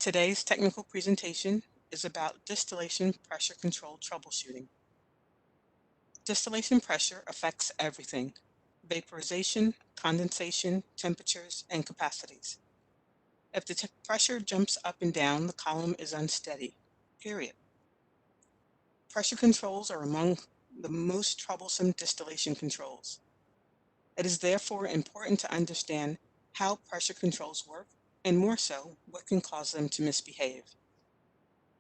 Today's technical presentation is about distillation pressure control troubleshooting. Distillation pressure affects everything: vaporization, condensation, temperatures, and capacities. If the pressure jumps up and down, the column is unsteady, period. Pressure controls are among the most troublesome distillation controls. It is therefore important to understand how pressure controls work, and more so, what can cause them to misbehave.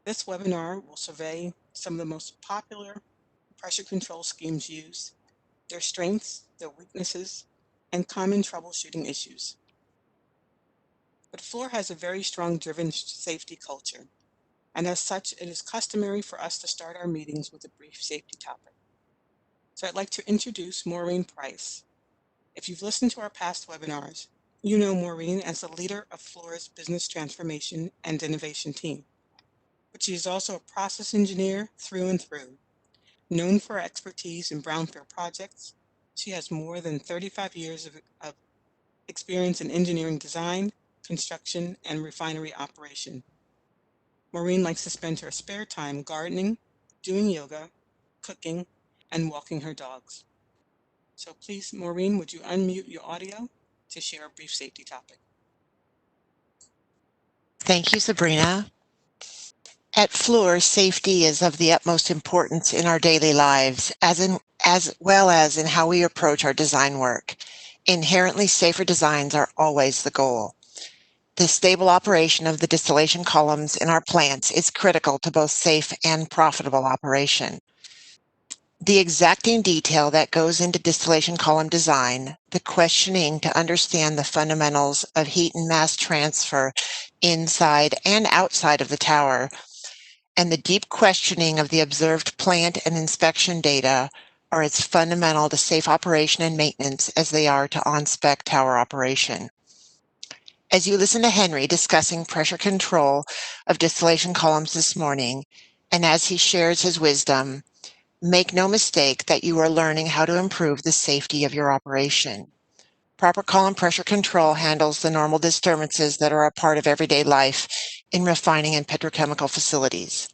This webinar will survey some of the most popular pressure control schemes used, their strengths, their weaknesses, and common troubleshooting issues. But Fluor has a very strong driven safety culture, and as such, it is customary for us to start our meetings with a brief safety topic. So I'd like to introduce Maureen Price. If you've listened to our past webinars, you know Maureen as the leader of Fluor's business transformation and innovation team, but she is also a process engineer through and through. Known for her expertise in brownfield projects, she has more than 35 years of experience in engineering design, construction, and refinery operation. Maureen likes to spend her spare time gardening, doing yoga, cooking, and walking her dogs. So please, Maureen, would you unmute your audio to share a brief safety topic? Thank you, Sabrina. At Fluor, safety is of the utmost importance in our daily lives, as well as in how we approach our design work. Inherently safer designs are always the goal. The stable operation of the distillation columns in our plants is critical to both safe and profitable operation. The exacting detail that goes into distillation column design, the questioning to understand the fundamentals of heat and mass transfer inside and outside of the tower, and the deep questioning of the observed plant and inspection data are as fundamental to safe operation and maintenance as they are to on-spec tower operation. As you listen to Henry discussing pressure control of distillation columns this morning, and as he shares his wisdom, make no mistake that you are learning how to improve the safety of your operation. Proper column pressure control handles the normal disturbances that are a part of everyday life in refining and petrochemical facilities.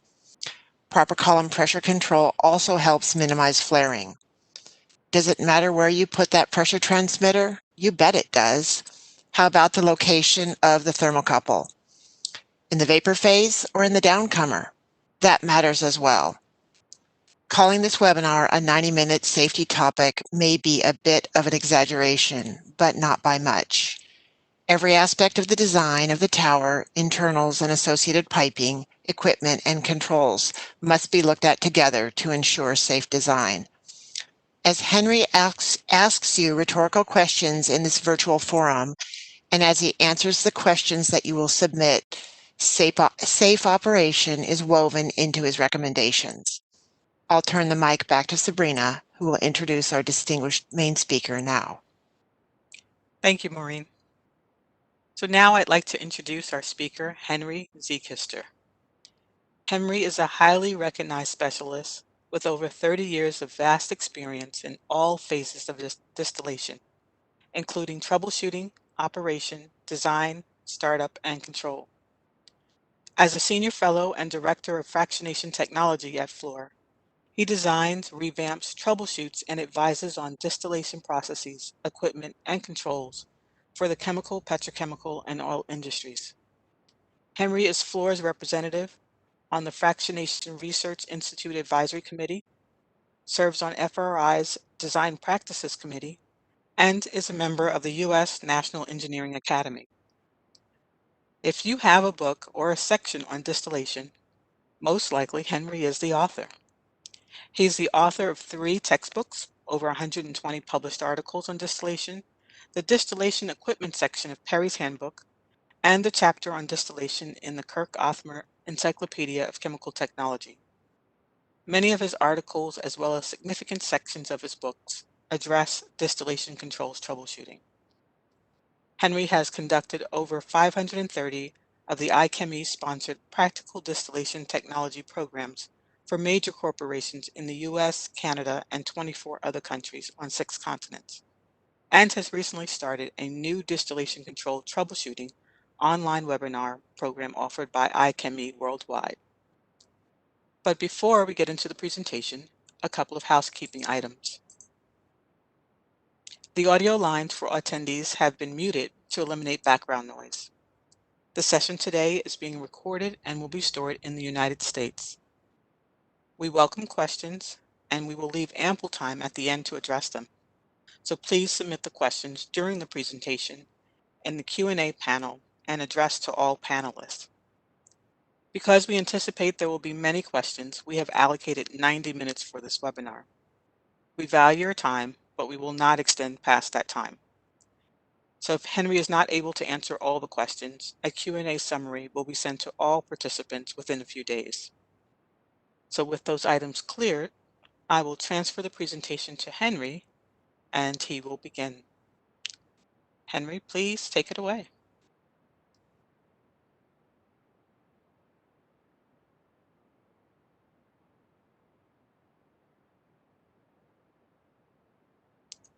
Proper column pressure control also helps minimize flaring. Does it matter where you put that pressure transmitter? You bet it does. How about the location of the thermocouple? In the vapor phase or in the downcomer? That matters as well. Calling this webinar a 90-minute safety topic may be a bit of an exaggeration, but not by much. Every aspect of the design of the tower, internals and associated piping, equipment, and controls must be looked at together to ensure safe design. As Henry asks you rhetorical questions in this virtual forum, and as he answers the questions that you will submit, safe operation is woven into his recommendations. I'll turn the mic back to Sabrina, who will introduce our distinguished main speaker now. Thank you, Maureen. So now I'd like to introduce our speaker, Henry Z. KISTER. Henry is a highly recognized specialist with over 30 years of vast experience in all phases of distillation, including troubleshooting, operation, design, startup, and control. As a senior fellow and director of fractionation technology at Fluor, he designs, revamps, troubleshoots, and advises on distillation processes, equipment, and controls for the chemical, petrochemical, and oil industries. Henry is Fluor's representative on the Fractionation Research Institute Advisory Committee, serves on FRI's Design Practices Committee, and is a member of the U.S. National Engineering Academy. If you have a book or a section on distillation, most likely Henry is the author. He's the author of 3 textbooks, over 120 published articles on distillation, the distillation equipment section of Perry's Handbook, and the chapter on distillation in the Kirk-Othmer Encyclopedia of Chemical Technology. Many of his articles, as well as significant sections of his books, address distillation controls troubleshooting. Henry has conducted over 530 of the iChemie-sponsored practical distillation technology programs for major corporations in the US, Canada, and 24 other countries on 6 continents, and has recently started a new distillation control troubleshooting online webinar program offered by iChemie worldwide. But before we get into the presentation, a couple of housekeeping items. The audio lines for attendees have been muted to eliminate background noise. The session today is being recorded and will be stored in the United States. We welcome questions, and we will leave ample time at the end to address them. So please submit the questions during the presentation in the Q&A panel and address to all panelists. Because we anticipate there will be many questions, we have allocated 90 minutes for this webinar. We value your time, but we will not extend past that time. So if Henry is not able to answer all the questions, a Q&A summary will be sent to all participants within a few days. So with those items cleared, I will transfer the presentation to Henry, and he will begin. Henry, please take it away.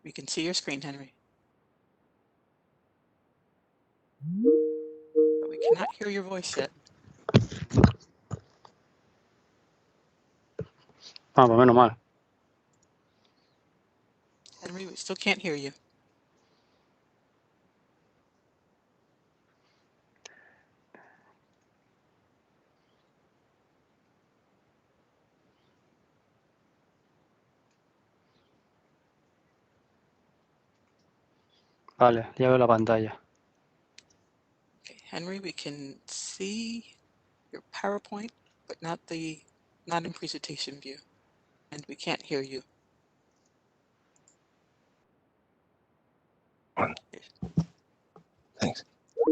We can see your screen, Henry. But we cannot hear your voice yet. Ah, pues menos mal. Henry, we still can't hear you. Vale, ya veo la pantalla. Okay, Henry, we can see your PowerPoint, but not in presentation view, and we can't hear you. Thanks.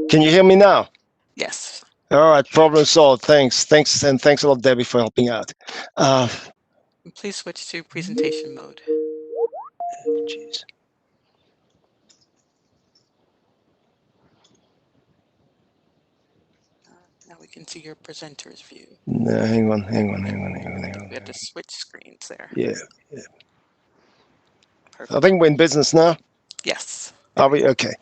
Can you hear me now? Yes. All right, problem solved. Thanks, and thanks a lot, Debbie, for helping out. Please switch to presentation mode. Jeez. Now we can see your presenter's view. No, hang on. We have to switch screens there. Yeah. Perfect. I think we're in business now. Yes. Are we? Okay.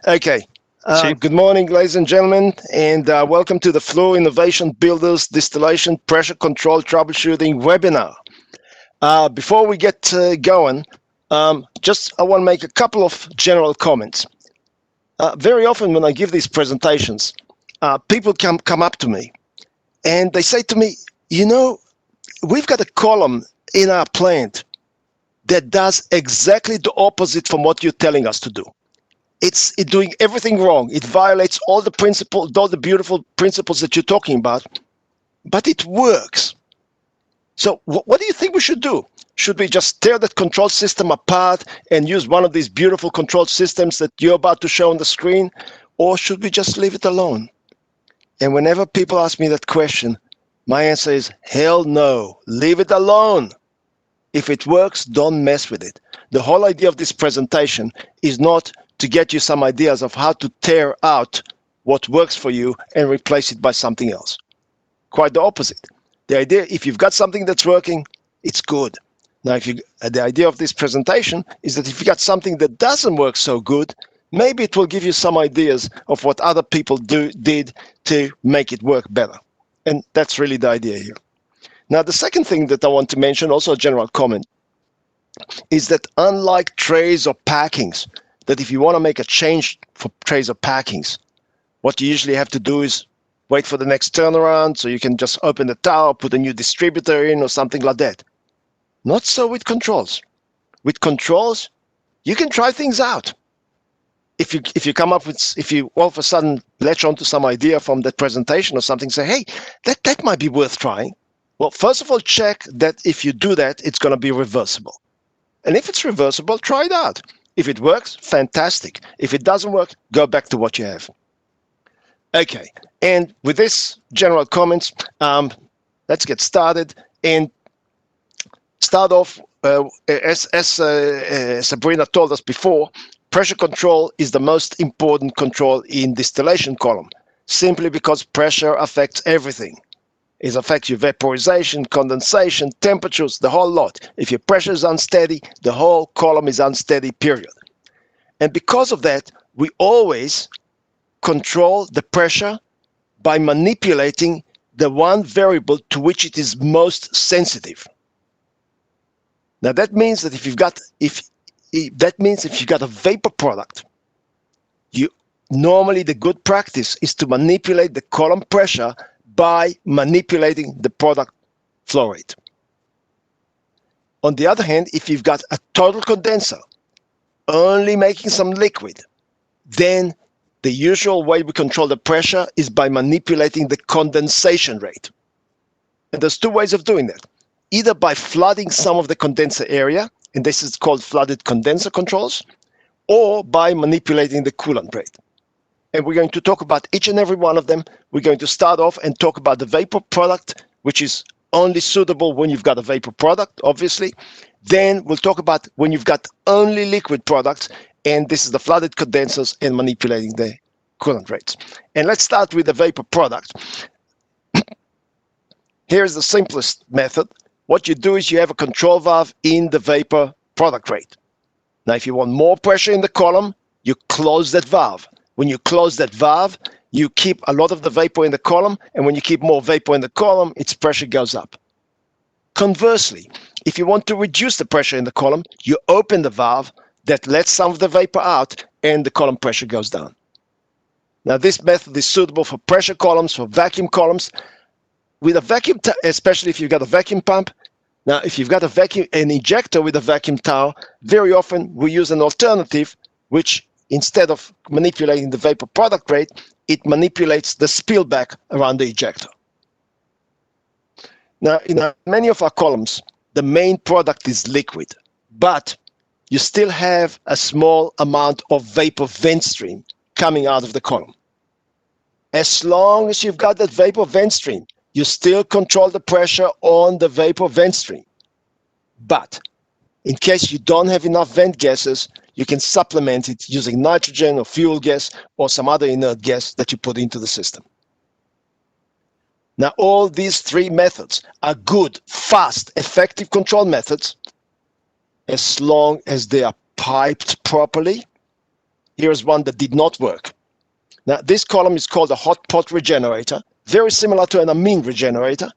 Okay. Sí. Good morning, ladies and gentlemen, and welcome to the Flow Innovation Builders Distillation Pressure Control Troubleshooting webinar. Before we get going, I want to make a couple of general comments. Very often when I give these presentations, people come up to me and they say to me, you know, we've got a column in our plant that does exactly the opposite from what you're telling us to do. It's doing everything wrong. It violates all the principles, all the beautiful principles that you're talking about, but it works. So what do you think we should do? Should we just tear that control system apart and use one of these beautiful control systems that you're about to show on the screen? Or should we just leave it alone? And whenever people ask me that question, my answer is, hell no, leave it alone. If it works, don't mess with it. The whole idea of this presentation is not to get you some ideas of how to tear out what works for you and replace it by something else. Quite the opposite. The idea, if you've got something that's working, it's good. Now, the idea of this presentation is that if you got something that doesn't work so good, maybe it will give you some ideas of what other people did to make it work better. And that's really the idea here. Now, the second thing that I want to mention, also a general comment, is that unlike trays or packings, that if you want to make a change for trays or packings, what you usually have to do is wait for the next turnaround so you can just open the tower, put a new distributor in or something like that. Not so with controls. With controls, you can try things out. If you all of a sudden latch onto some idea from that presentation or something, say, hey, that might be worth trying. Well, first of all, check that if you do that, it's going to be reversible. And if it's reversible, try it out. If it works, fantastic. If it doesn't work, go back to what you have. Okay, and with this general comments, let's get started and start off, as Sabrina told us before, pressure control is the most important control in distillation column, simply because pressure affects everything. It affects your vaporization, condensation, temperatures, the whole lot. If your pressure is unsteady, the whole column is unsteady, period. And because of that, we always control the pressure by manipulating the one variable to which it is most sensitive. Now that means that if you've got a vapor product, normally the good practice is to manipulate the column pressure by manipulating the product flow rate. On the other hand, if you've got a total condenser only making some liquid, then the usual way we control the pressure is by manipulating the condensation rate. And there's two ways of doing that. Either by flooding some of the condenser area, and this is called flooded condenser controls, or by manipulating the coolant rate. And we're going to talk about each and every one of them. We're going to start off and talk about the vapor product, which is only suitable when you've got a vapor product, obviously. Then we'll talk about when you've got only liquid products, and this is the flooded condensers and manipulating the coolant rates. And let's start with the vapor product. Here's the simplest method. What you do is you have a control valve in the vapor product rate. Now, if you want more pressure in the column, you close that valve. When you close that valve, you keep a lot of the vapor in the column, and when you keep more vapor in the column, its pressure goes up. Conversely, if you want to reduce the pressure in the column, you open the valve that lets some of the vapor out, and the column pressure goes down. Now, this method is suitable for pressure columns, for vacuum columns. With a vacuum, especially if you've got a vacuum pump. Now, if you've got an injector with a vacuum tower, very often we use an alternative, which instead of manipulating the vapor product rate, it manipulates the spillback around the ejector. Now, in many of our columns, the main product is liquid, but you still have a small amount of vapor vent stream coming out of the column. As long as you've got that vapor vent stream, you still control the pressure on the vapor vent stream. But in case you don't have enough vent gases, you can supplement it using nitrogen or fuel gas or some other inert gas that you put into the system. Now, all these three methods are good, fast, effective control methods as long as they are piped properly. Here's one that did not work. Now, this column is called a hot pot regenerator, very similar to an amine regenerator.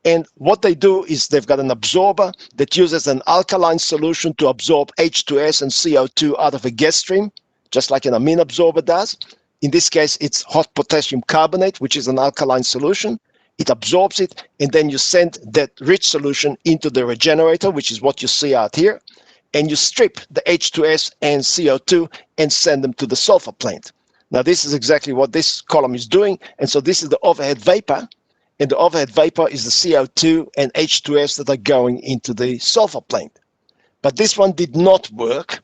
And what they do is they've got an absorber that uses an alkaline solution to absorb H2S and CO2 out of a gas stream, just like an amine absorber does. In this case, it's hot potassium carbonate, which is an alkaline solution. It absorbs it, and then you send that rich solution into the regenerator, which is what you see out here, and you strip the H2S and CO2 and send them to the sulfur plant. Now, this is exactly what this column is doing, and so this is the overhead vapor, and the overhead vapor is the CO2 and H2S that are going into the sulfur plant. But this one did not work,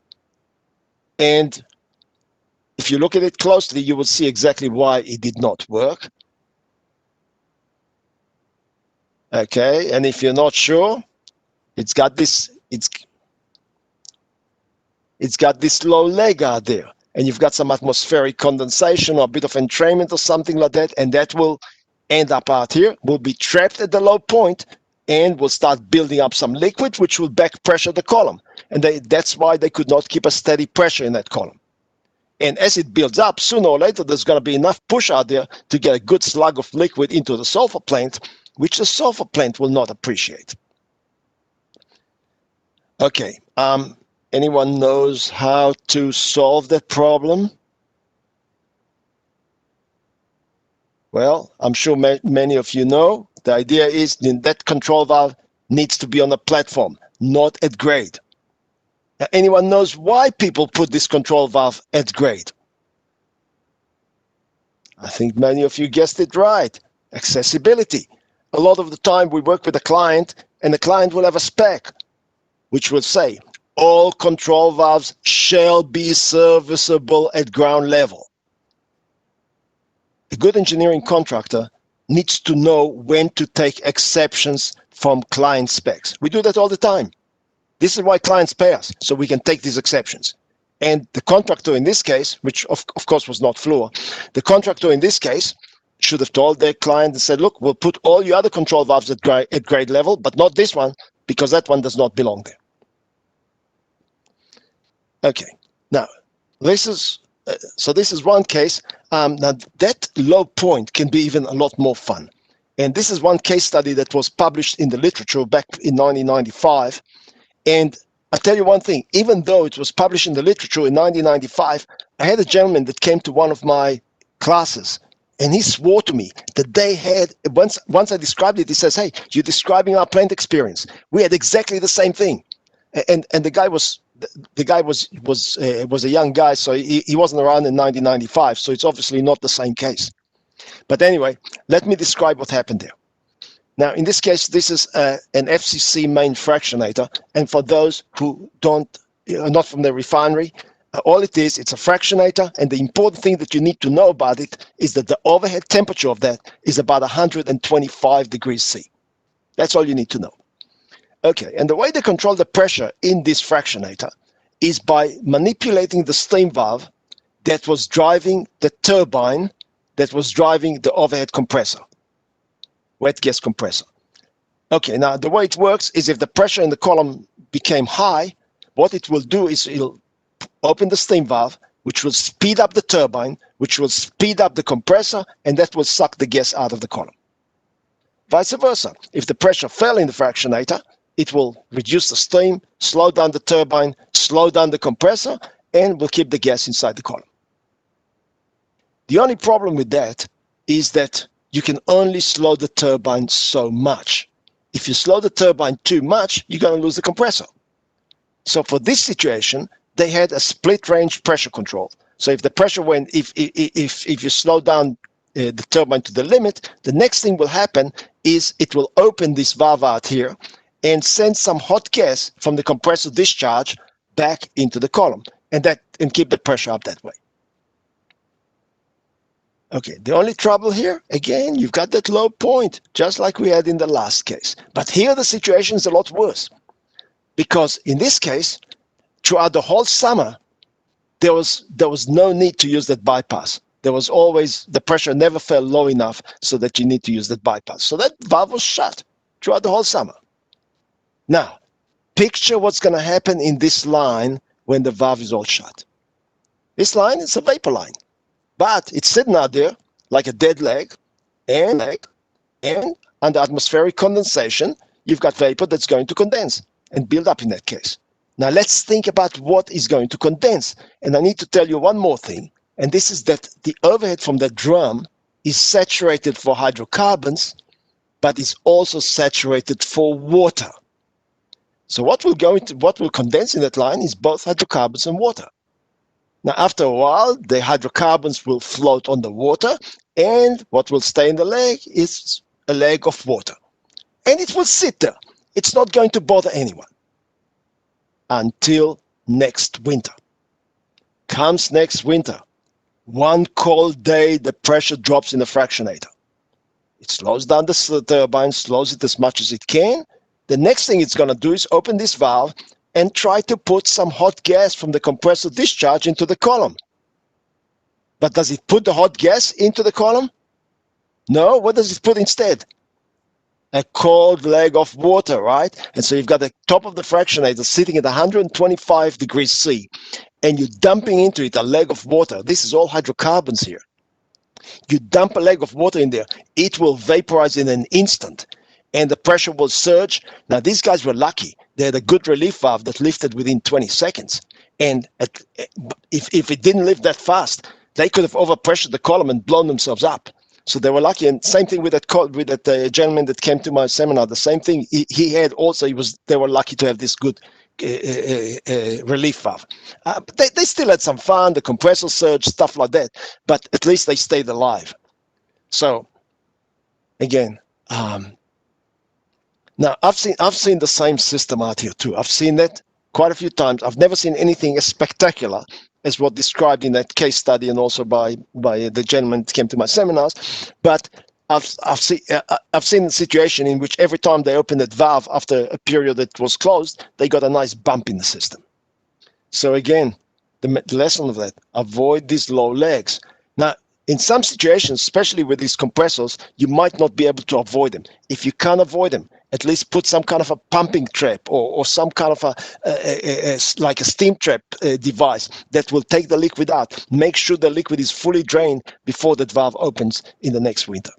and if you look at it closely, you will see exactly why it did not work. Okay, and if you're not sure, it's got this low leg out there, and you've got some atmospheric condensation or a bit of entrainment or something like that, and that will end up out here, will be trapped at the low point, and will start building up some liquid, which will back pressure the column. And that's why they could not keep a steady pressure in that column. And as it builds up, sooner or later, there's going to be enough push out there to get a good slug of liquid into the sulfur plant, which the sulfur plant will not appreciate. Okay, anyone knows how to solve that problem? Well, I'm sure many of you know. The idea is that control valve needs to be on a platform, not at grade. Now, anyone knows why people put this control valve at grade? I think many of you guessed it right. Accessibility. A lot of the time we work with a client, and the client will have a spec which will say all control valves shall be serviceable at ground level. A good engineering contractor needs to know when to take exceptions from client specs. We do that all the time. This is why clients pay us, so we can take these exceptions. And the contractor in this case, which of course was not Fluor, the contractor in this case should have told their client and said, look, we'll put all your other control valves at grade level, but not this one, because that one does not belong there. Okay, now this is so this is one case. Now that low point can be even a lot more fun. And this is one case study that was published in the literature back in 1995. And I tell you one thing, even though it was published in the literature in 1995, I had a gentleman that came to one of my classes, and he swore to me that they had, once I described it, he says, hey, you're describing our plant experience. We had exactly the same thing. And the guy was a young guy, so he wasn't around in 1995, so it's obviously not the same case. But anyway, let me describe what happened there. Now, in this case, this is an FCC main fractionator, and for those who are not from the refinery, all it is, it's a fractionator, and the important thing that you need to know about it is that the overhead temperature of that is about 125 degrees C. That's all you need to know. Okay, and the way they control the pressure in this fractionator is by manipulating the steam valve that was driving the turbine that was driving the overhead compressor, wet gas compressor. Okay, now the way it works is if the pressure in the column became high, what it will do is it'll open the steam valve, which will speed up the turbine, which will speed up the compressor, and that will suck the gas out of the column. Vice versa, if the pressure fell in the fractionator, it will reduce the steam, slow down the turbine, slow down the compressor, and will keep the gas inside the column. The only problem with that is that you can only slow the turbine so much. If you slow the turbine too much, you're going to lose the compressor. So for this situation, they had a split range pressure control. So if the pressure went, if you slow down the turbine to the limit, the next thing will happen is it will open this valve out here and send some hot gas from the compressor discharge back into the column, and keep the pressure up that way. Okay, the only trouble here, again, you've got that low point, just like we had in the last case. But here the situation is a lot worse, because in this case, throughout the whole summer, there was no need to use that bypass. There was always, the pressure never fell low enough so that you need to use that bypass. So that valve was shut throughout the whole summer. Now, picture what's going to happen in this line when the valve is all shut. This line is a vapor line, but it's sitting out there like a dead leg, and under atmospheric condensation, you've got vapor that's going to condense and build up in that case. Now let's think about what is going to condense. And I need to tell you one more thing, and this is that the overhead from the drum is saturated for hydrocarbons, but is also saturated for water. So what will condense in that line is both hydrocarbons and water. Now, after a while, the hydrocarbons will float on the water, and what will stay in the leg is a leg of water. And it will sit there. It's not going to bother anyone until next winter. Comes next winter. One cold day, the pressure drops in the fractionator. It slows down the turbine, slows it as much as it can. The next thing it's going to do is open this valve and try to put some hot gas from the compressor discharge into the column. But does it put the hot gas into the column? No. What does it put instead? A cold leg of water, right? And so you've got the top of the fractionator sitting at 125 degrees C, and you're dumping into it a leg of water. This is all hydrocarbons here. You dump a leg of water in there, it will vaporize in an instant, and the pressure will surge. Now, these guys were lucky. They had a good relief valve that lifted within 20 seconds. And if it didn't lift that fast, they could have overpressured the column and blown themselves up. So they were lucky. And same thing with that gentleman that came to my seminar. The same thing. He had also. They were lucky to have this good relief valve. But they still had some fun. The compressor surge, stuff like that. But at least they stayed alive. So again. Now, I've seen the same system out here too. I've seen that quite a few times. I've never seen anything as spectacular as what described in that case study, and also by the gentleman that came to my seminars. But I've seen a situation in which every time they opened that valve after a period that was closed, they got a nice bump in the system. So again, the lesson of that: avoid these low legs. Now, in some situations, especially with these compressors, you might not be able to avoid them. If you can't avoid them, at least put some kind of a pumping trap or some kind of like a steam trap device that will take the liquid out. Make sure the liquid is fully drained before that valve opens in the next winter.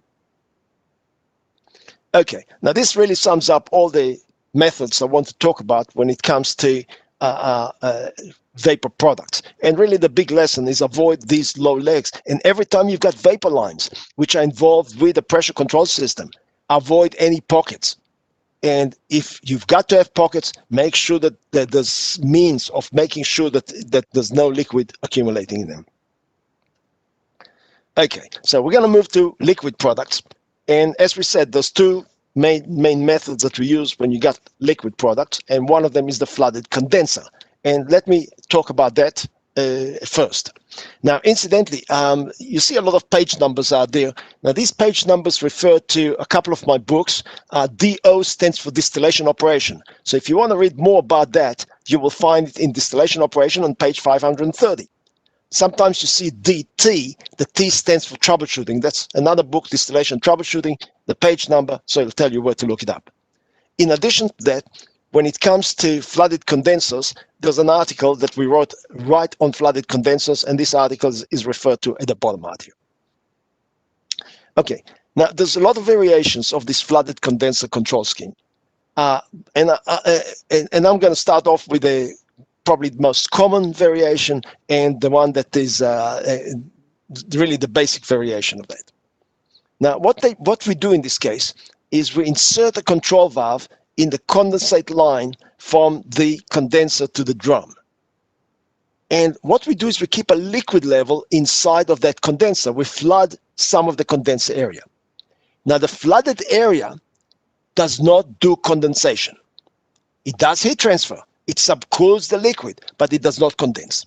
Okay, now this really sums up all the methods I want to talk about when it comes to vapor products. And really the big lesson is avoid these low legs. And every time you've got vapor lines which are involved with the pressure control system, avoid any pockets. And if you've got to have pockets, make sure that there's means of making sure that there's no liquid accumulating in them. Okay, so we're going to move to liquid products. And as we said, there's two main methods that we use when you got liquid products, and one of them is the flooded condenser. And let me talk about that first. Now, incidentally, you see a lot of page numbers out there. Now, these page numbers refer to a couple of my books. DO stands for distillation operation. So if you want to read more about that, you will find it in distillation operation on page 530. Sometimes you see DT, the T stands for troubleshooting. That's another book, Distillation Troubleshooting, the page number, so it'll tell you where to look it up. In addition to that, when it comes to flooded condensers, there's an article that we wrote right on flooded condensers, and this article is referred to at the bottom out here. Okay, now there's a lot of variations of this flooded condenser control scheme. And I'm going to start off with probably the most common variation and the one that is really the basic variation of that. Now, what we do in this case is we insert a control valve in the condensate line from the condenser to the drum. And what we do is we keep a liquid level inside of that condenser. We flood some of the condenser area. Now, the flooded area does not do condensation. It does heat transfer. It subcools the liquid, but it does not condense.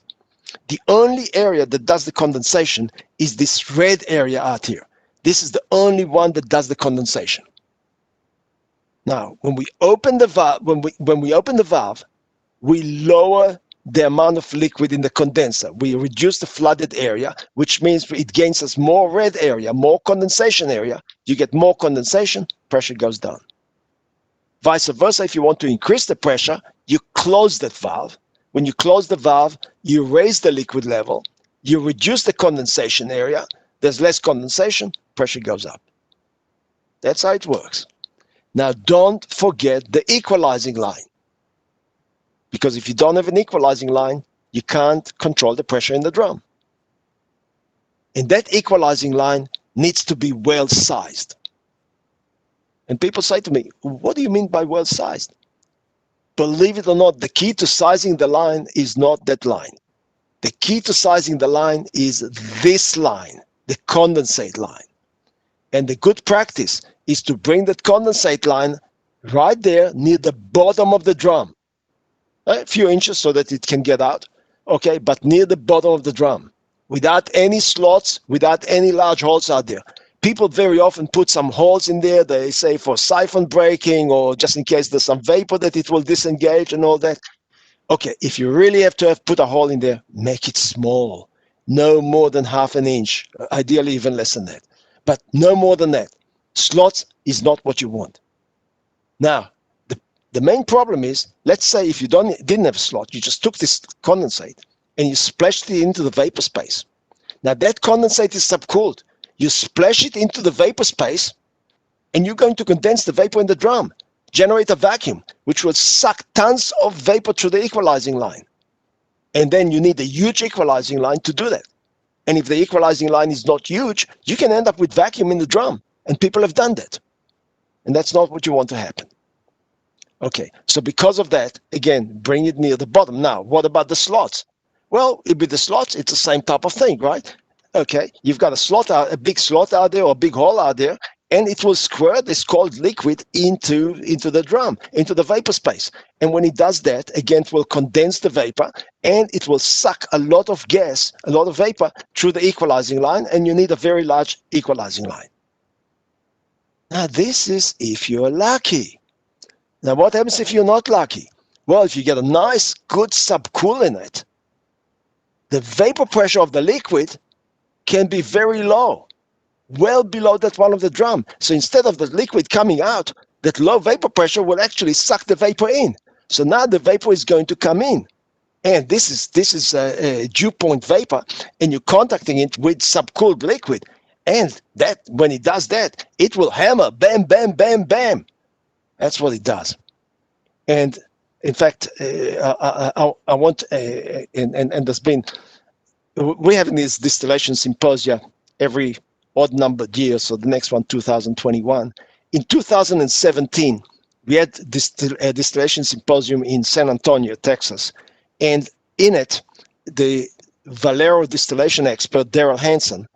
The only area that does the condensation is this red area out here. This is the only one that does the condensation. Now, when we open the valve, when we open the valve, we lower the amount of liquid in the condenser. We reduce the flooded area, which means it gains us more red area, more condensation area. You get more condensation, pressure goes down. Vice versa, if you want to increase the pressure, you close that valve. When you close the valve, you raise the liquid level, you reduce the condensation area, there's less condensation, pressure goes up. That's how it works. Now, don't forget the equalizing line. Because if you don't have an equalizing line, you can't control the pressure in the drum. And that equalizing line needs to be well-sized. And people say to me, what do you mean by well-sized? Believe it or not, the key to sizing the line is not that line. The key to sizing the line is this line, the condensate line. And the good practice is to bring that condensate line right there near the bottom of the drum. A few inches so that it can get out, okay, but near the bottom of the drum, without any slots, without any large holes out there. People very often put some holes in there, they say for siphon breaking or just in case there's some vapor that it will disengage and all that. Okay, if you really have to put a hole in there, make it small. No more than ½ an inch, ideally even less than that. But no more than that. Slots is not what you want. Now, the main problem is, let's say if you didn't have a slot, you just took this condensate and you splashed it into the vapor space. Now that condensate is subcooled. You splash it into the vapor space and you're going to condense the vapor in the drum, generate a vacuum, which will suck tons of vapor through the equalizing line. And then you need a huge equalizing line to do that. And if the equalizing line is not huge, you can end up with vacuum in the drum. And people have done that. And that's not what you want to happen. Okay, so because of that, again, bring it near the bottom. Now, what about the slots? Well, with the slots, it's the same type of thing, right? Okay, you've got a slot out, a big slot out there or a big hole out there, and it will squirt this cold liquid into the drum, into the vapor space. And when it does that, again, it will condense the vapor and it will suck a lot of gas, a lot of vapor through the equalizing line, and you need a very large equalizing line. Now, this is if you're lucky. Now, what happens if you're not lucky? Well, if you get a nice, good subcool in it, the vapor pressure of the liquid can be very low, well below that one of the drum. So instead of the liquid coming out, that low vapor pressure will actually suck the vapor in. So now the vapor is going to come in. And this is a dew point vapor, and you're contacting it with subcooled liquid. And that when it does that, it will hammer, bam, bam, bam, bam. That's what it does. And in fact, I want, and there's been, we're having these distillation symposia every odd numbered year. So the next one, 2021. In 2017, we had a distillation symposium in San Antonio, Texas. And in it, the Valero distillation expert, Daryl Hansen,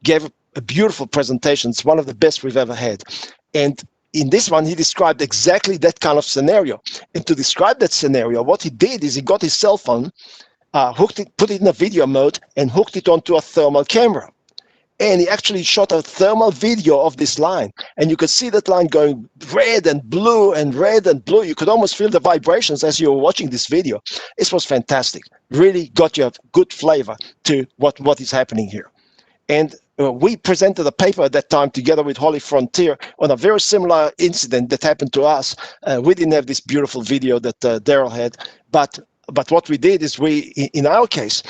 gave a beautiful presentation. It's one of the best we've ever had. And in this one, he described exactly that kind of scenario. And to describe that scenario, what he did is he got his cell phone, hooked it, put it in a video mode, and hooked it onto a thermal camera. And he actually shot a thermal video of this line. And you could see that line going red and blue and red and blue. You could almost feel the vibrations as you were watching this video. This was fantastic. Really got you a good flavor to what is happening here. And we presented a paper at that time together with Holy Frontier on a very similar incident that happened to us. We didn't have this beautiful video that Daryl had, but what we did is in our case,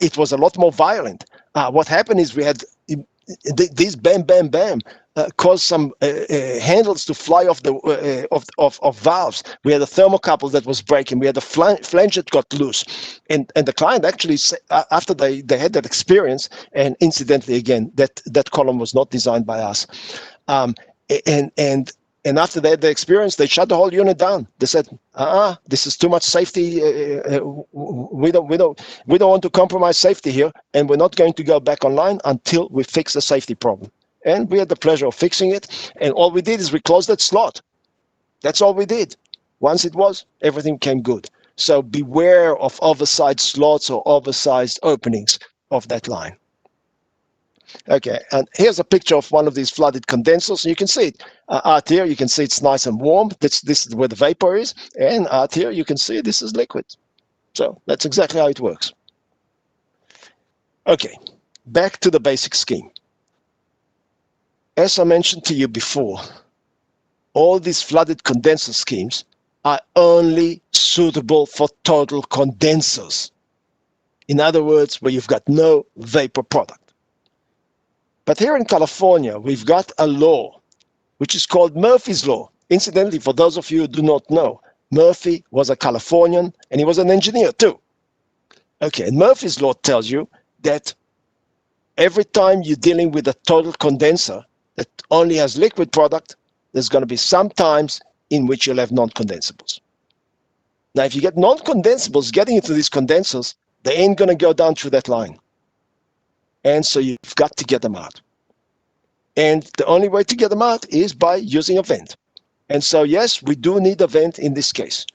it was a lot more violent. What happened is we had these bam, bam, bam caused some handles to fly off the of valves. We had a thermocouple that was breaking. We had a flange that got loose, and the client actually after they had that experience, and incidentally again that column was not designed by us, and after they had the experience, they shut the whole unit down. They said, this is too much safety. We don't want to compromise safety here, and we're not going to go back online until we fix the safety problem. And we had the pleasure of fixing it. And all we did is we closed that slot. That's all we did. Once everything came good. So beware of oversized slots or oversized openings of that line. Okay, and here's a picture of one of these flooded condensers. You can see it out here. You can see it's nice and warm. This is where the vapor is. And out here, you can see this is liquid. So that's exactly how it works. Okay, back to the basic scheme. As I mentioned to you before, all these flooded condenser schemes are only suitable for total condensers. In other words, where you've got no vapor product. But here in California, we've got a law, which is called Murphy's Law. Incidentally, for those of you who do not know, Murphy was a Californian, and he was an engineer too. Okay, and Murphy's Law tells you that every time you're dealing with a total condenser that only has liquid product, there's going to be some times in which you'll have non-condensables. Now, if you get non-condensables getting into these condensers, they ain't going to go down through that line. And so you've got to get them out. And the only way to get them out is by using a vent. And so, yes, we do need a vent in this case.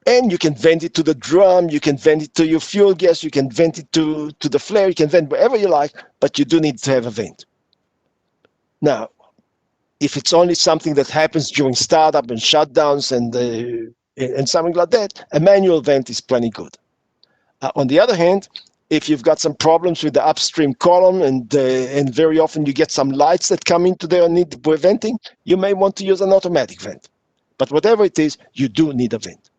And you can vent it to the drum, you can vent it to your fuel gas, you can vent it to the flare, you can vent wherever you like, but you do need to have a vent. Now, if it's only something that happens during startup and shutdowns and something like that, a manual vent is plenty good. On the other hand, if you've got some problems with the upstream column and very often you get some lights that come into there and need venting, you may want to use an automatic vent. But whatever it is, you do need a vent.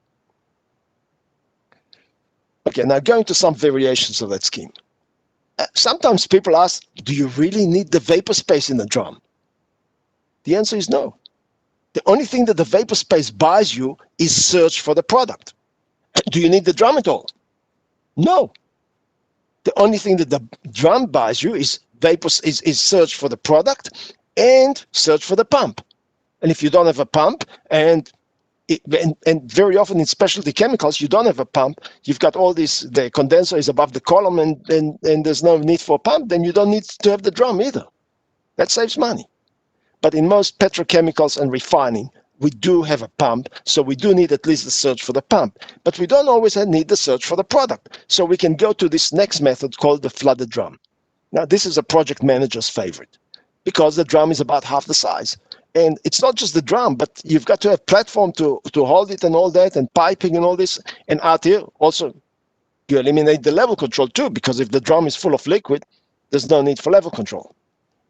Okay, now going to some variations of that scheme. Sometimes people ask, do you really need the vapor space in the drum? The answer is no. The only thing that the vapor space buys you is search for the product. Do you need the drum at all? No. The only thing that the drum buys you is search for the product and search for the pump. And if you don't have a pump, and very often in specialty chemicals, you don't have a pump, you've got all this, the condenser is above the column and there's no need for a pump, then you don't need to have the drum either. That saves money. But in most petrochemicals and refining, we do have a pump, so we do need at least the search for the pump. But we don't always need the search for the product. So we can go to this next method called the flooded drum. Now, this is a project manager's favorite because the drum is about half the size. And it's not just the drum, but you've got to have platform to hold it and all that, and piping and all this. And out here, also, you eliminate the level control too, because if the drum is full of liquid, there's no need for level control.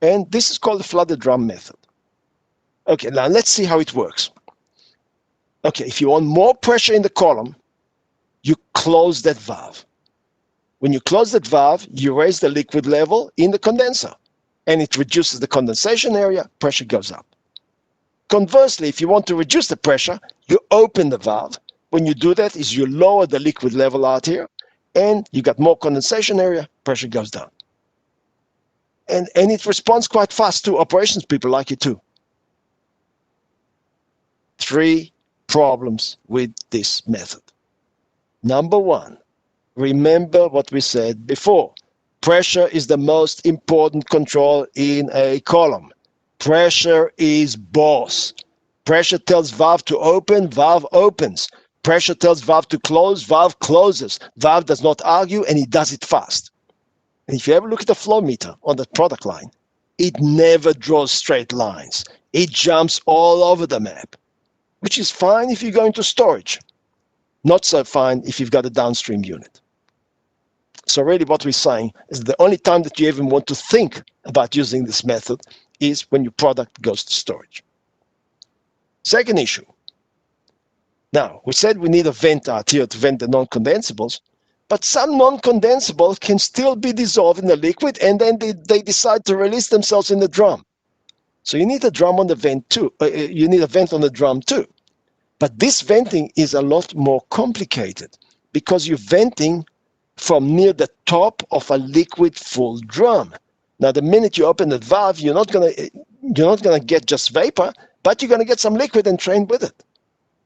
And this is called the flooded drum method. Okay, now let's see how it works. Okay, if you want more pressure in the column, you close that valve. When you close that valve, you raise the liquid level in the condenser, and it reduces the condensation area, pressure goes up. Conversely, if you want to reduce the pressure, you open the valve. When you do that, is you lower the liquid level out here, and you got more condensation area, pressure goes down. And it responds quite fast to operations people like it too. 3 problems with this method. Number 1, remember what we said before. Pressure is the most important control in a column. Pressure is boss. Pressure tells valve to open, valve opens. Pressure tells valve to close, valve closes. Valve does not argue, and it does it fast. And if you ever look at the flow meter on the product line, it never draws straight lines. It jumps all over the map, which is fine if you go into storage. Not so fine if you've got a downstream unit. So really what we're saying is the only time that you even want to think about using this method is when your product goes to storage. Second issue. Now, we said we need a vent out here to vent the non-condensables, but some non-condensables can still be dissolved in the liquid, and then they decide to release themselves in the drum. So you need a drum on the vent too. You need a vent on the drum too. But this venting is a lot more complicated because you're venting from near the top of a liquid full drum. Now, the minute you open the valve, you're not gonna get just vapor, but you're gonna get some liquid and train with it,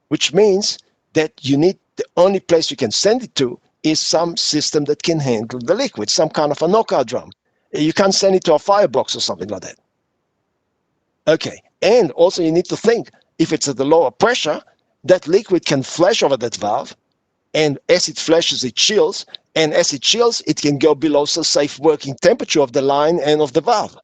which means that you need the only place you can send it to is some system that can handle the liquid, some kind of a knockout drum. You can't send it to a firebox or something like that. Okay, and also you need to think, if it's at the lower pressure, that liquid can flash over that valve, and as it flashes, it chills, and as it chills, it can go below the safe working temperature of the line and of the valve.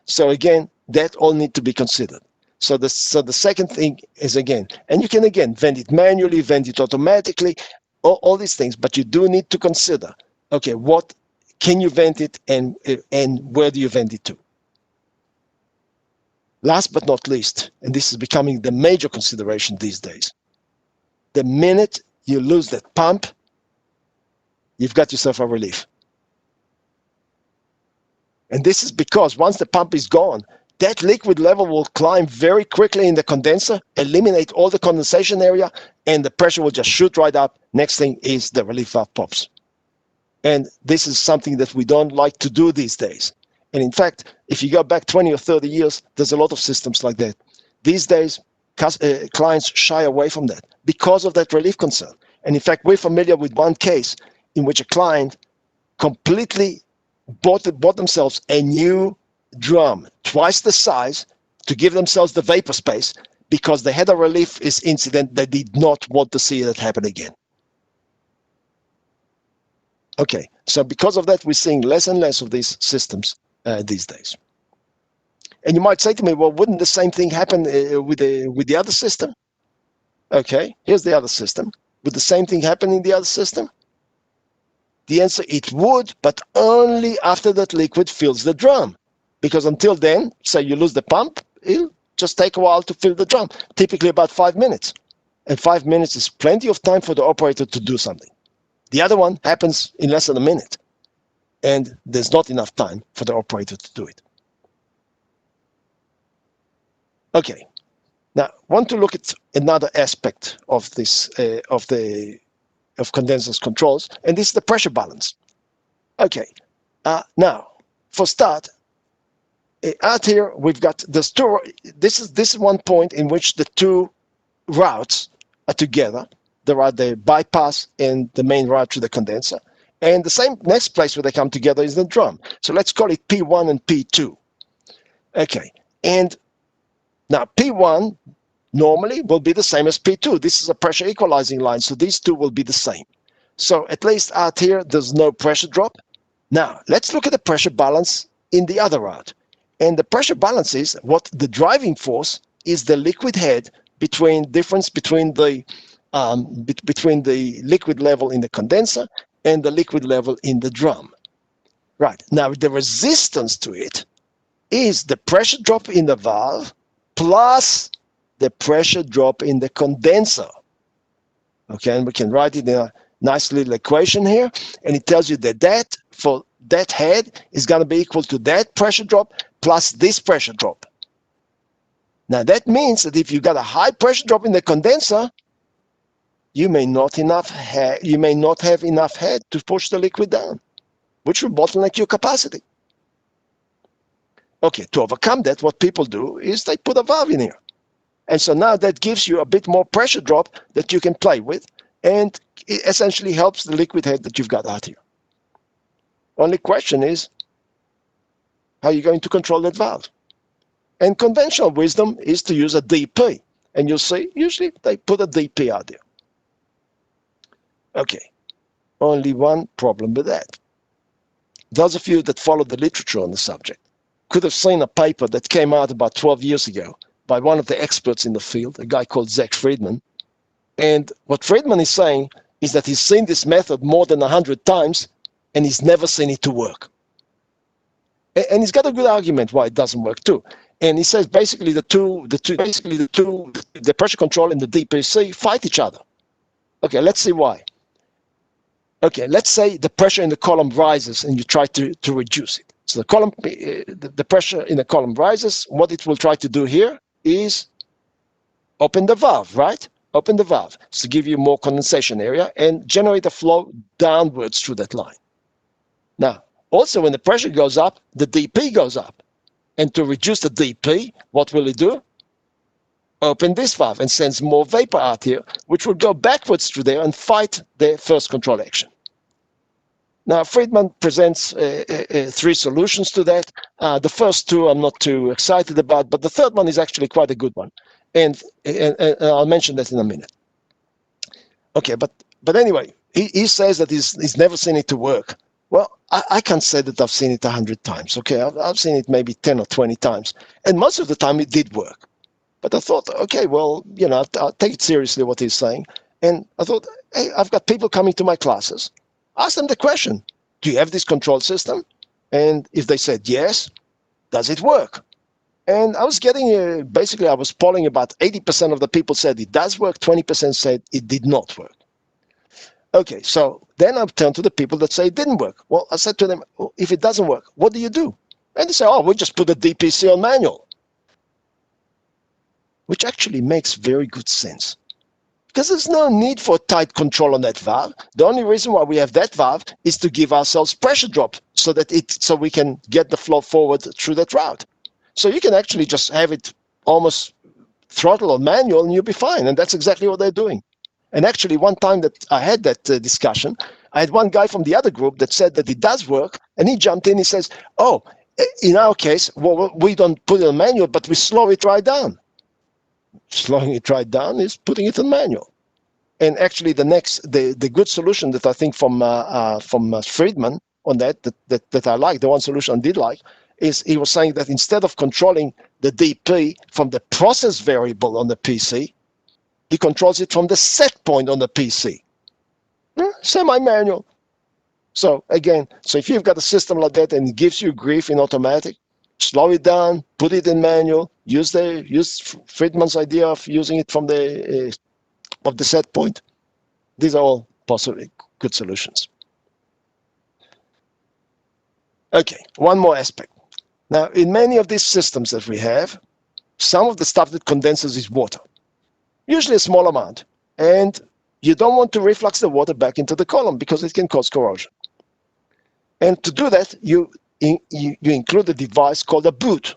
So again, that all need to be considered. So the second thing is, again, and you can again vent it manually, vent it automatically, all these things, but you do need to consider, okay, what can you vent it, and where do you vent it to? Last but not least, and this is becoming the major consideration these days, the minute you lose that pump, you've got yourself a relief. And this is because once the pump is gone, that liquid level will climb very quickly in the condenser, eliminate all the condensation area, and the pressure will just shoot right up. Next thing is the relief valve pops. And this is something that we don't like to do these days. And in fact, if you go back 20 or 30 years, there's a lot of systems like that. These days, clients shy away from that because of that relief concern. And in fact, we're familiar with one case in which a client completely bought themselves a new drum, twice the size, to give themselves the vapor space because they had a relief incident they did not want to see that happen again. Okay, so because of that, we're seeing less and less of these systems these days. And you might say to me, well, wouldn't the same thing happen with the other system? Okay, here's the other system. Would the same thing happen in the other system? The answer, it would, but only after that liquid fills the drum. Because until then, say you lose the pump, it'll just take a while to fill the drum, typically about 5 minutes. And 5 minutes is plenty of time for the operator to do something. The other one happens in less than a minute, and there's not enough time for the operator to do it. Okay, now I want to look at another aspect of this, of condensers controls, and this is the pressure balance. Okay, now for start, out here we've got this two. This is one point in which the two routes are together. There are the bypass and the main route to the condenser, and the same next place where they come together is the drum. So let's call it P1 and P2. Okay, and now P1 normally will be the same as P2. This is a pressure equalizing line, so these two will be the same. So at least out here, there's no pressure drop. Now, let's look at the pressure balance in the other route. And the pressure balance is what the driving force is the liquid head difference between the liquid level in the condenser and the liquid level in the drum. Right, now the resistance to it is the pressure drop in the valve plus the pressure drop in the condenser. Okay, and we can write it in a nice little equation here, and it tells you that for that head is going to be equal to that pressure drop plus this pressure drop. Now that means that if you got a high pressure drop in the condenser, you may not have enough head to push the liquid down, which will bottleneck your capacity. Okay, to overcome that, what people do is they put a valve in here. And so now that gives you a bit more pressure drop that you can play with, and it essentially helps the liquid head that you've got out here. Only question is, how are you going to control that valve? And conventional wisdom is to use a DP. And you'll see, usually they put a DP out there. Okay, only one problem with that. Those of you that follow the literature on the subject could have seen a paper that came out about 12 years ago by one of the experts in the field, a guy called Zach Friedman. And what Friedman is saying is that he's seen this method more than 100 times and he's never seen it to work. And he's got a good argument why it doesn't work too. And he says basically the pressure control and the DPC fight each other. Okay, let's see why. Okay, let's say the pressure in the column rises and you try to reduce it. So the pressure in the column rises. What it will try to do here is open the valve, right? Open the valve to give you more condensation area and generate a flow downwards through that line. Now, also when the pressure goes up, the DP goes up. And to reduce the DP, what will it do? Open this valve and sends more vapor out here, which will go backwards through there and fight the first control action. Now, Friedman presents three solutions to that. The first two I'm not too excited about, but the third one is actually quite a good one. And I'll mention that in a minute. Okay, but anyway, he says that he's never seen it to work. Well, I can't say that I've seen it 100 times. Okay, I've seen it maybe 10 or 20 times. And most of the time it did work. But I thought, okay, well, you know, I'll take it seriously what he's saying. And I thought, hey, I've got people coming to my classes. Ask them the question, do you have this control system? And if they said yes, does it work? And I was getting, basically I was polling about 80% of the people said it does work, 20% said it did not work. Okay, so then I've turned to the people that say it didn't work. Well, I said to them, well, if it doesn't work, what do you do? And they say, oh, we just put a DPC on manual. Which actually makes very good sense. Because there's no need for tight control on that valve. The only reason why we have that valve is to give ourselves pressure drop so we can get the flow forward through that route. So you can actually just have it almost throttle on manual and you'll be fine. And that's exactly what they're doing. And actually, one time that I had that discussion, I had one guy from the other group that said that it does work, and he jumped in. He says, "Oh, in our case, well, we don't put it on manual, but we slow it right down." Slowing it right down is putting it on manual. And actually, the good solution that I think from Friedman on that I like, the one solution I did like, is he was saying that instead of controlling the DP from the process variable on the PC, he controls it from the set point on the PC. Semi-manual. So again, if you've got a system like that and it gives you grief in automatic, slow it down, put it in manual, use Friedman's idea of using it from the set point. These are all possibly good solutions. Okay, one more aspect. Now, in many of these systems that we have, some of the stuff that condenses is water. Usually a small amount, and you don't want to reflux the water back into the column because it can cause corrosion. And to do that, you include a device called a boot.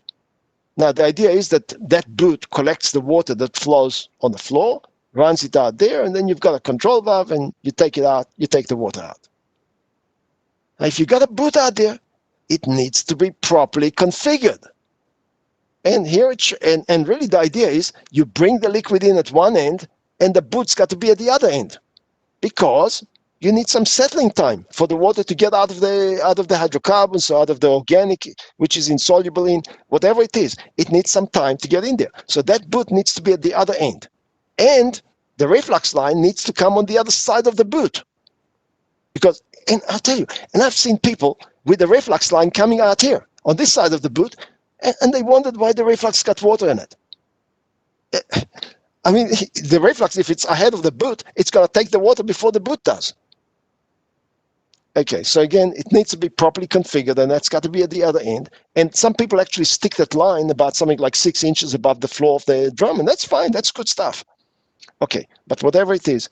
Now, the idea is that that boot collects the water that flows on the floor, runs it out there, and then you've got a control valve, and you take it out, you take the water out. Now, if you've got a boot out there, it needs to be properly configured. And here and really the idea is you bring the liquid in at one end and the boot's got to be at the other end, because you need some settling time for the water to get out of the hydrocarbons or out of the organic, which is insoluble in whatever it is. It needs some time to get in there. So that boot needs to be at the other end. And the reflux line needs to come on the other side of the boot. Because, and I'll tell you, and I've seen people with the reflux line coming out here on this side of the boot, and they wondered why the reflux got water in it. I mean, the reflux, if it's ahead of the boot, it's going to take the water before the boot does. Okay, so again, it needs to be properly configured, and that's got to be at the other end. And some people actually stick that line about something like 6 inches above the floor of the drum, and that's fine. That's good stuff. Okay, but whatever it is,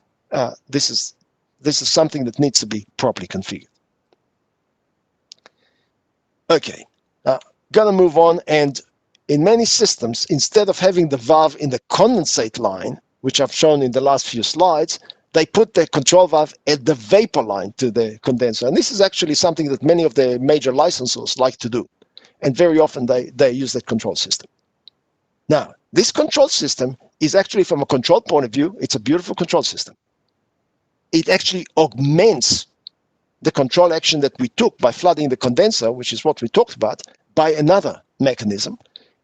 this is something that needs to be properly configured. Okay, gonna move on. And in many systems, instead of having the valve in the condensate line, which I've shown in the last few slides, they put the control valve at the vapor line to the condenser. And this is actually something that many of the major licensors like to do. And very often they use that control system. Now, this control system is actually, from a control point of view, it's a beautiful control system. It actually augments the control action that we took by flooding the condenser, which is what we talked about, by another mechanism.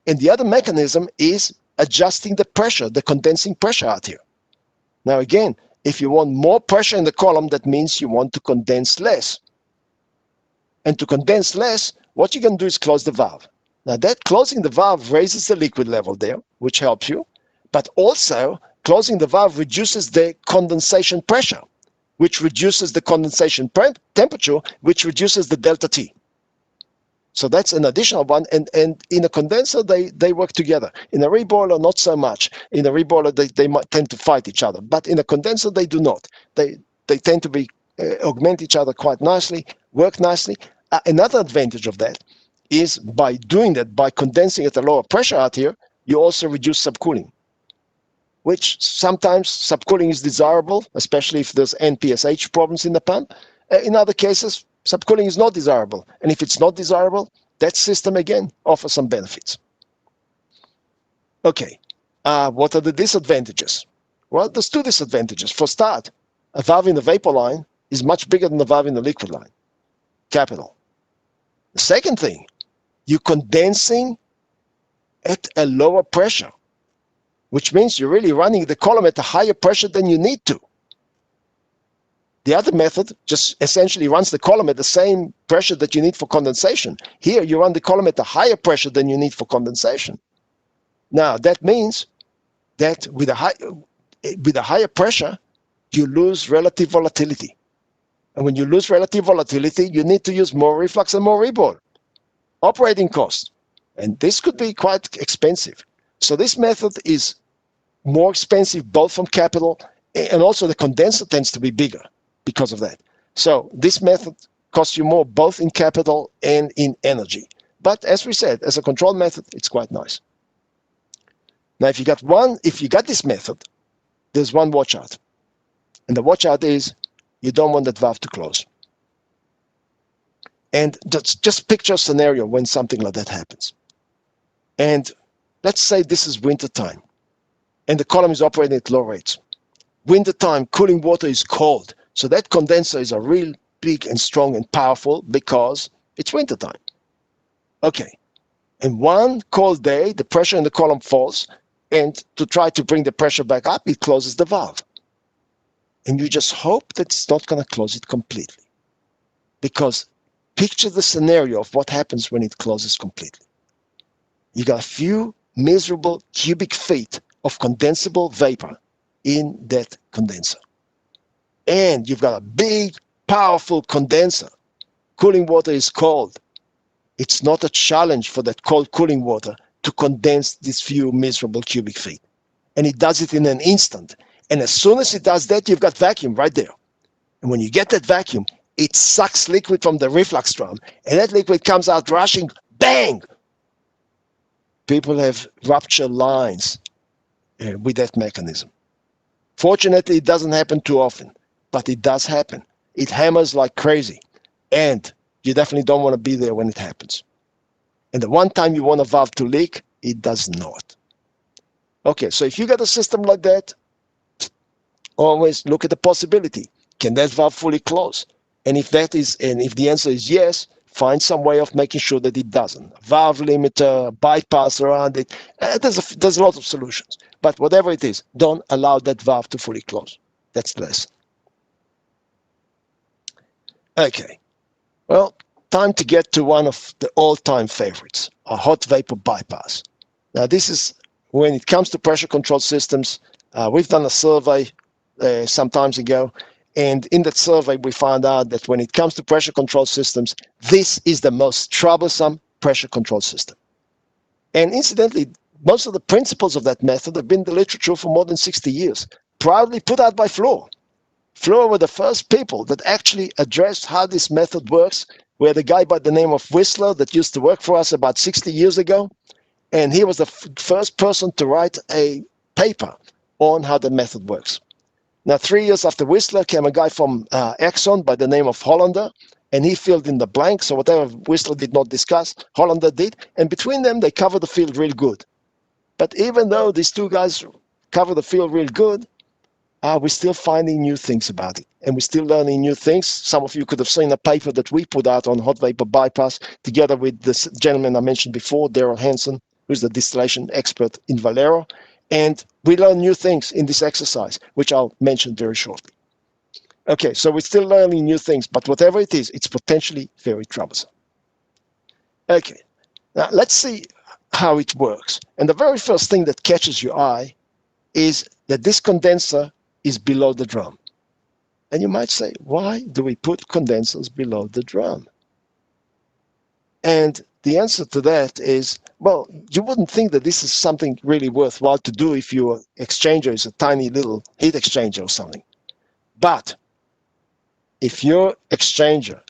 And the other mechanism is adjusting the pressure, the condensing pressure out here. Now, again, if you want more pressure in the column, that means you want to condense less. And to condense less, what you can do is close the valve. Now, that closing the valve raises the liquid level there, which helps you. But also, closing the valve reduces the condensation pressure, which reduces the condensation temperature, which reduces the delta T. So that's an additional one. And in a condenser, they work together. In a reboiler, not so much. In a reboiler, they might tend to fight each other. But in a condenser, they do not. They tend to be augment each other quite nicely, work nicely. Another advantage of that is by doing that, by condensing at a lower pressure out here, you also reduce subcooling, which sometimes subcooling is desirable, especially if there's NPSH problems in the pump. In other cases, subcooling is not desirable. And if it's not desirable, that system, again, offers some benefits. Okay, what are the disadvantages? Well, there's two disadvantages. For start, a valve in the vapor line is much bigger than the valve in the liquid line. Capital. The second thing, you're condensing at a lower pressure, which means you're really running the column at a higher pressure than you need to. The other method just essentially runs the column at the same pressure that you need for condensation. Here, you run the column at a higher pressure than you need for condensation. Now, that means that with a higher pressure, you lose relative volatility. And when you lose relative volatility, you need to use more reflux and more reboil. Operating costs. And this could be quite expensive. So this method is more expensive both from capital, and also the condenser tends to be bigger because of that. So this method costs you more both in capital and in energy. But as we said, as a control method, it's quite nice. Now, if you got this method, there's one watch out. And the watch out is you don't want that valve to close. And just picture a scenario when something like that happens. And let's say this is winter time and the column is operating at low rates. Winter time, cooling water is cold. So that condenser is a real big and strong and powerful because it's winter time. Okay. And one cold day, the pressure in the column falls, and to try to bring the pressure back up, it closes the valve. And you just hope that it's not going to close it completely. Because picture the scenario of what happens when it closes completely. You got a few miserable cubic feet of condensable vapor in that condenser. And you've got a big, powerful condenser. Cooling water is cold. It's not a challenge for that cold cooling water to condense these few miserable cubic feet. And it does it in an instant. And as soon as it does that, you've got vacuum right there. And when you get that vacuum, it sucks liquid from the reflux drum. And that liquid comes out rushing, bang! People have ruptured lines with that mechanism. Fortunately, it doesn't happen too often, but it does happen. It hammers like crazy. And you definitely don't want to be there when it happens. And the one time you want a valve to leak, it does not. Okay, so if you got a system like that, always look at the possibility. Can that valve fully close? And if the answer is yes, find some way of making sure that it doesn't. Valve limiter, bypass around it. There's a lot of solutions. But whatever it is, don't allow that valve to fully close. That's the lesson. Okay. Well, time to get to one of the all-time favorites, a hot vapor bypass. Now, this is when it comes to pressure control systems, we've done a survey some times ago, and in that survey we found out that when it comes to pressure control systems, this is the most troublesome pressure control system. And incidentally, most of the principles of that method have been in the literature for more than 60 years, proudly put out by Fluor. Fluor were the first people that actually addressed how this method works. We had a guy by the name of Whistler that used to work for us about 60 years ago, and he was the first person to write a paper on how the method works. Now, 3 years after Whistler came a guy from Exxon by the name of Hollander, and he filled in the blanks. So whatever Whistler did not discuss, Hollander did. And between them, they covered the field real good. But even though these two guys cover the field real good, we're still finding new things about it. And we're still learning new things. Some of you could have seen a paper that we put out on hot vapor bypass together with this gentleman I mentioned before, Daryl Hansen, who's the distillation expert in Valero. And we learn new things in this exercise, which I'll mention very shortly. Okay, so we're still learning new things, but whatever it is, it's potentially very troublesome. Okay, now let's see how it works. And the very first thing that catches your eye is that this condenser is below the drum. And you might say, why do we put condensers below the drum? And the answer to that is, well, you wouldn't think that this is something really worthwhile to do if your exchanger is a tiny little heat exchanger or something. But if your exchanger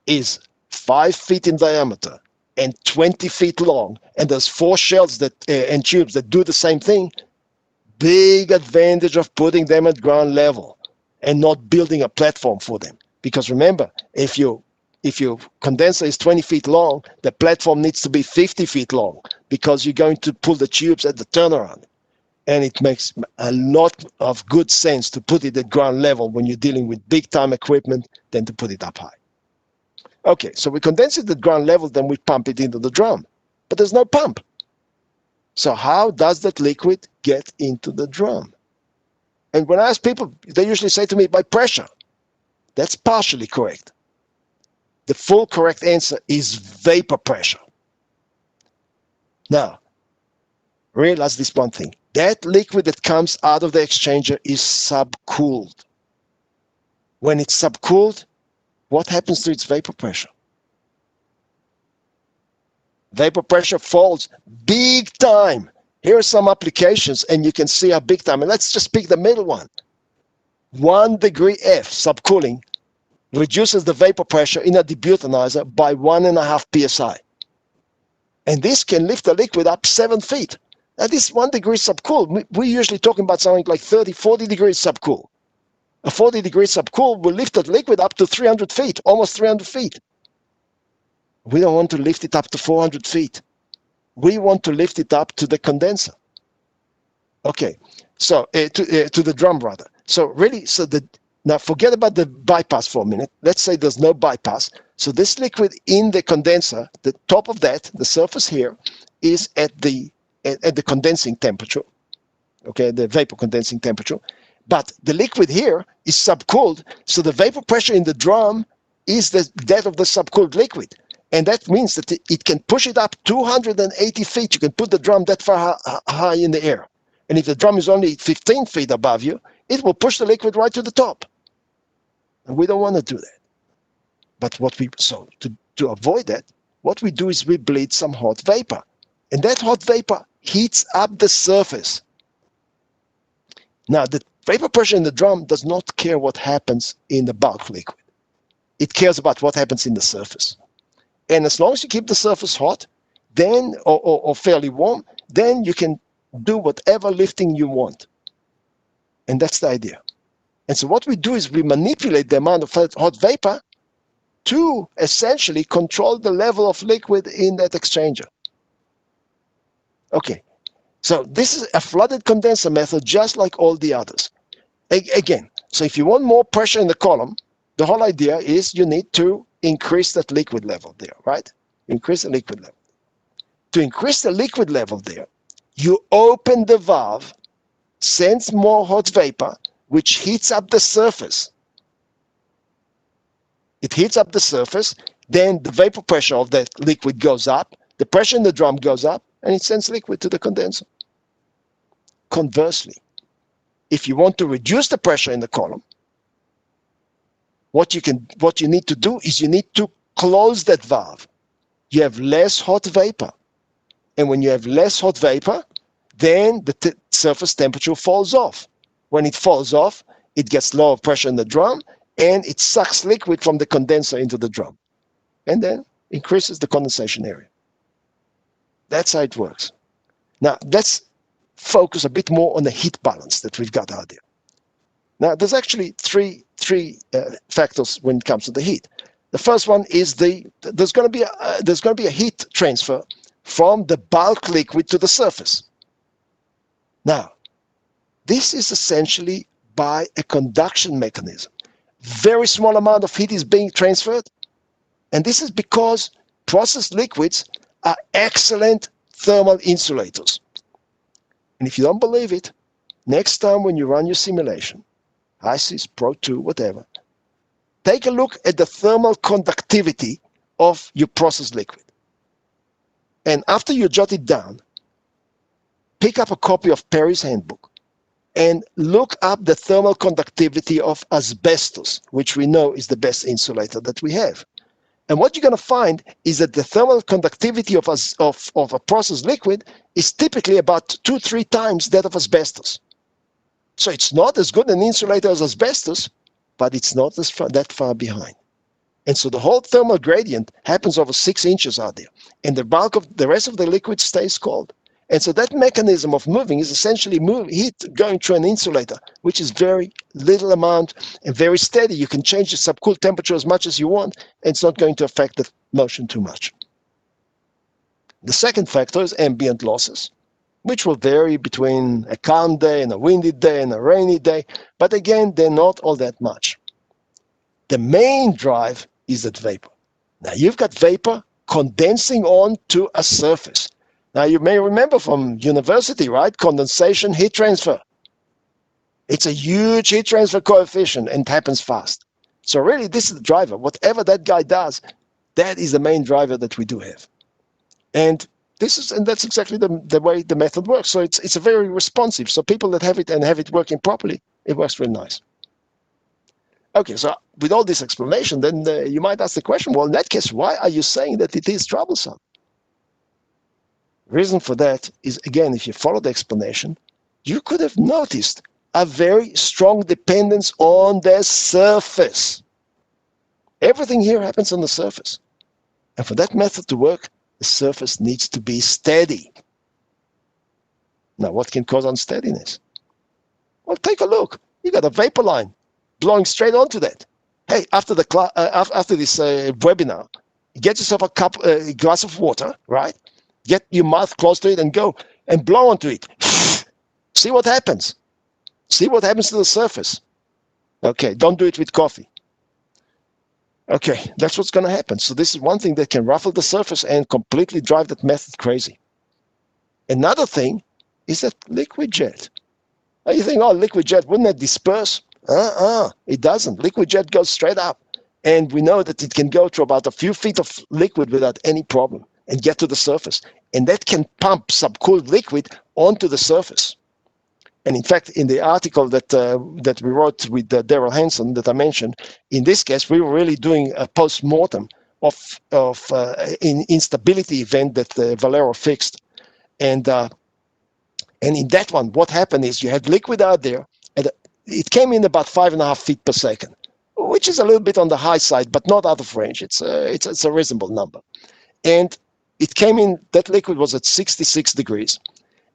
is 5 feet in diameter and 20 feet long, and there's 4 shells that and tubes that do the same thing, big advantage of putting them at ground level and not building a platform for them. Because remember, if your condenser is 20 feet long, the platform needs to be 50 feet long because you're going to pull the tubes at the turnaround. And it makes a lot of good sense to put it at ground level when you're dealing with big time equipment than to put it up high. Okay, so we condense it at ground level, then we pump it into the drum. But there's no pump. So how does that liquid get into the drum? And when I ask people, they usually say to me, by pressure. That's partially correct. The full correct answer is vapor pressure. Now, realize this one thing. That liquid that comes out of the exchanger is subcooled. When it's subcooled, what happens to its vapor pressure? Vapor pressure falls big time. Here are some applications, and you can see how big time. And let's just pick the middle one. 1 degree F, subcooling, reduces the vapor pressure in a debutanizer by 1.5 psi. And this can lift the liquid up 7 feet. Now, this 1 degree subcool, we're usually talking about something like 30, 40 degrees subcool. A 40 degree subcool will lift that liquid up to 300 feet, almost 300 feet. We don't want to lift it up to 400 feet. We want to lift it up to the condenser. Okay, so to the drum rather. So really, now forget about the bypass for a minute. Let's say there's no bypass. So this liquid in the condenser, the top of that, the surface here, is at the condensing temperature. Okay, the vapor condensing temperature. But the liquid here is subcooled, so the vapor pressure in the drum is that of the subcooled liquid. And that means that it can push it up 280 feet. You can put the drum that far high in the air. And if the drum is only 15 feet above you, it will push the liquid right to the top. And we don't want to do that. But to avoid that, what we do is we bleed some hot vapor. And that hot vapor heats up the surface. Now, the vapor pressure in the drum does not care what happens in the bulk liquid. It cares about what happens in the surface. And as long as you keep the surface hot, then or fairly warm, then you can do whatever lifting you want. And that's the idea. And so what we do is we manipulate the amount of hot vapor to essentially control the level of liquid in that exchanger. Okay, so this is a flooded condenser method just like all the others. Again, so if you want more pressure in the column, the whole idea is you need to increase that liquid level there, right? Increase the liquid level. To increase the liquid level there, you open the valve, sends more hot vapor, which heats up the surface. It heats up the surface, then the vapor pressure of that liquid goes up, the pressure in the drum goes up, and it sends liquid to the condenser. conversely, if you want to reduce the pressure in the column, what you need to do is you need to close that valve. You have less hot vapor. And when you have less hot vapor, then the surface temperature falls off. When it falls off, it gets lower pressure in the drum, and it sucks liquid from the condenser into the drum, and then increases the condensation area. That's how it works. Now, let's focus a bit more on the heat balance that we've got out there. Now, there's actually three factors when it comes to the heat. The first one is there's going to be a heat transfer from the bulk liquid to the surface. Now, this is essentially by a conduction mechanism. Very small amount of heat is being transferred, and this is because processed liquids are excellent thermal insulators. And if you don't believe it, next time when you run your simulation, ICES, Pro 2, whatever, take a look at the thermal conductivity of your processed liquid. And after you jot it down, pick up a copy of Perry's handbook and look up the thermal conductivity of asbestos, which we know is the best insulator that we have. And what you're going to find is that the thermal conductivity of a processed liquid is typically about 2-3 times that of asbestos. So it's not as good an insulator as asbestos, but it's not that far behind. And so the whole thermal gradient happens over 6 inches out there, and the rest of the liquid stays cold. And so that mechanism of moving is essentially heat going through an insulator, which is very little amount and very steady. You can change the subcooled temperature as much as you want, and it's not going to affect the motion too much. The second factor is ambient losses, which will vary between a calm day and a windy day and a rainy day. But again, they're not all that much. The main drive is that vapor. Now, you've got vapor condensing onto a surface. Now, you may remember from university, right? Condensation, heat transfer. It's a huge heat transfer coefficient, and it happens fast. So really, this is the driver. Whatever that guy does, that is the main driver that we do have. And that's exactly the way the method works. So it's a very responsive. So people that have it and have it working properly, it works really nice. Okay, so with all this explanation, then you might ask the question, well, in that case, why are you saying that it is troublesome? Reason for that is, again, if you follow the explanation, you could have noticed a very strong dependence on the surface. Everything here happens on the surface. And for that method to work, the surface needs to be steady. Now, what can cause unsteadiness? Well, take a look. You got a vapor line blowing straight onto that. Hey, after this webinar, get yourself a glass of water, right? Get your mouth close to it and go and blow onto it. See what happens. See what happens to the surface. Okay, don't do it with coffee. Okay, that's what's going to happen. So this is one thing that can ruffle the surface and completely drive that method crazy. Another thing is that liquid jet. Now you think, oh, liquid jet, wouldn't that disperse? It doesn't. Liquid jet goes straight up. And we know that it can go through about a few feet of liquid without any problem and get to the surface. And that can pump subcooled liquid onto the surface. And in fact, in the article that we wrote with Daryl Hanson that I mentioned, in this case, we were really doing a post-mortem of an instability event that Valero fixed. And in that one, what happened is you had liquid out there, and it came in about 5.5 feet per second, which is a little bit on the high side, but not out of range. It's a reasonable number. And it came in, that liquid was at 66 degrees.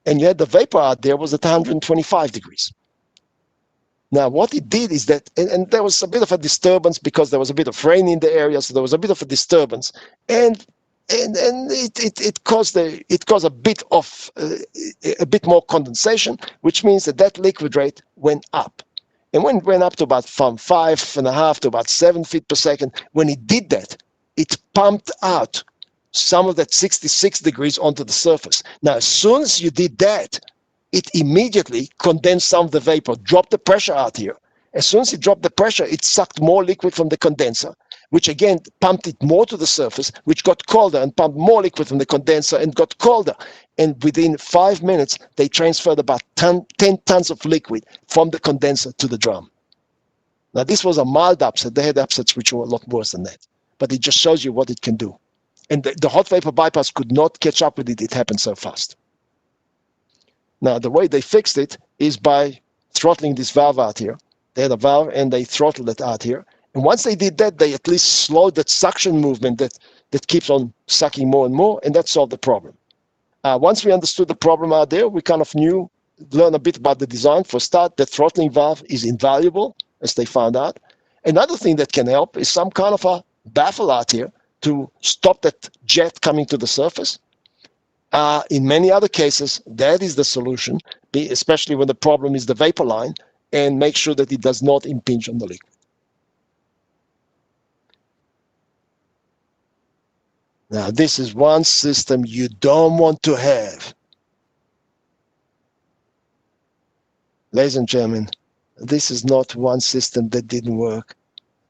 And you had the vapor out there was at 125 degrees. Now, what it did is that, and there was a bit of a disturbance because there was a bit of rain in the area, so there was a bit of a disturbance, and it caused a bit more condensation, which means that liquid rate went up. And when it went up to about from 5.5 to about 7 feet per second, when it did that, it pumped out some of that 66 degrees onto the surface. Now, as soon as you did that, it immediately condensed some of the vapor, dropped the pressure out here. As soon as it dropped the pressure, it sucked more liquid from the condenser. which again pumped it more to the surface, which got colder and pumped more liquid from the condenser and got colder. And within 5 minutes, they transferred about 10 tons of liquid from the condenser to the drum. Now, this was a mild upset. They had upsets which were a lot worse than that. But it just shows you what it can do. And the hot vapor bypass could not catch up with it. It happened so fast. Now, the way they fixed it is by throttling this valve out here. They had a valve and they throttled it out here. And once they did that, they at least slowed that suction movement that keeps on sucking more and more, and that solved the problem. Once we understood the problem out there, we kind of learned a bit about the design. For a start, the throttling valve is invaluable, as they found out. Another thing that can help is some kind of a baffle out here to stop that jet coming to the surface. In many other cases, that is the solution, especially when the problem is the vapor line, and make sure that it does not impinge on the liquid. Now, this is one system you don't want to have. Ladies and gentlemen, this is not one system that didn't work.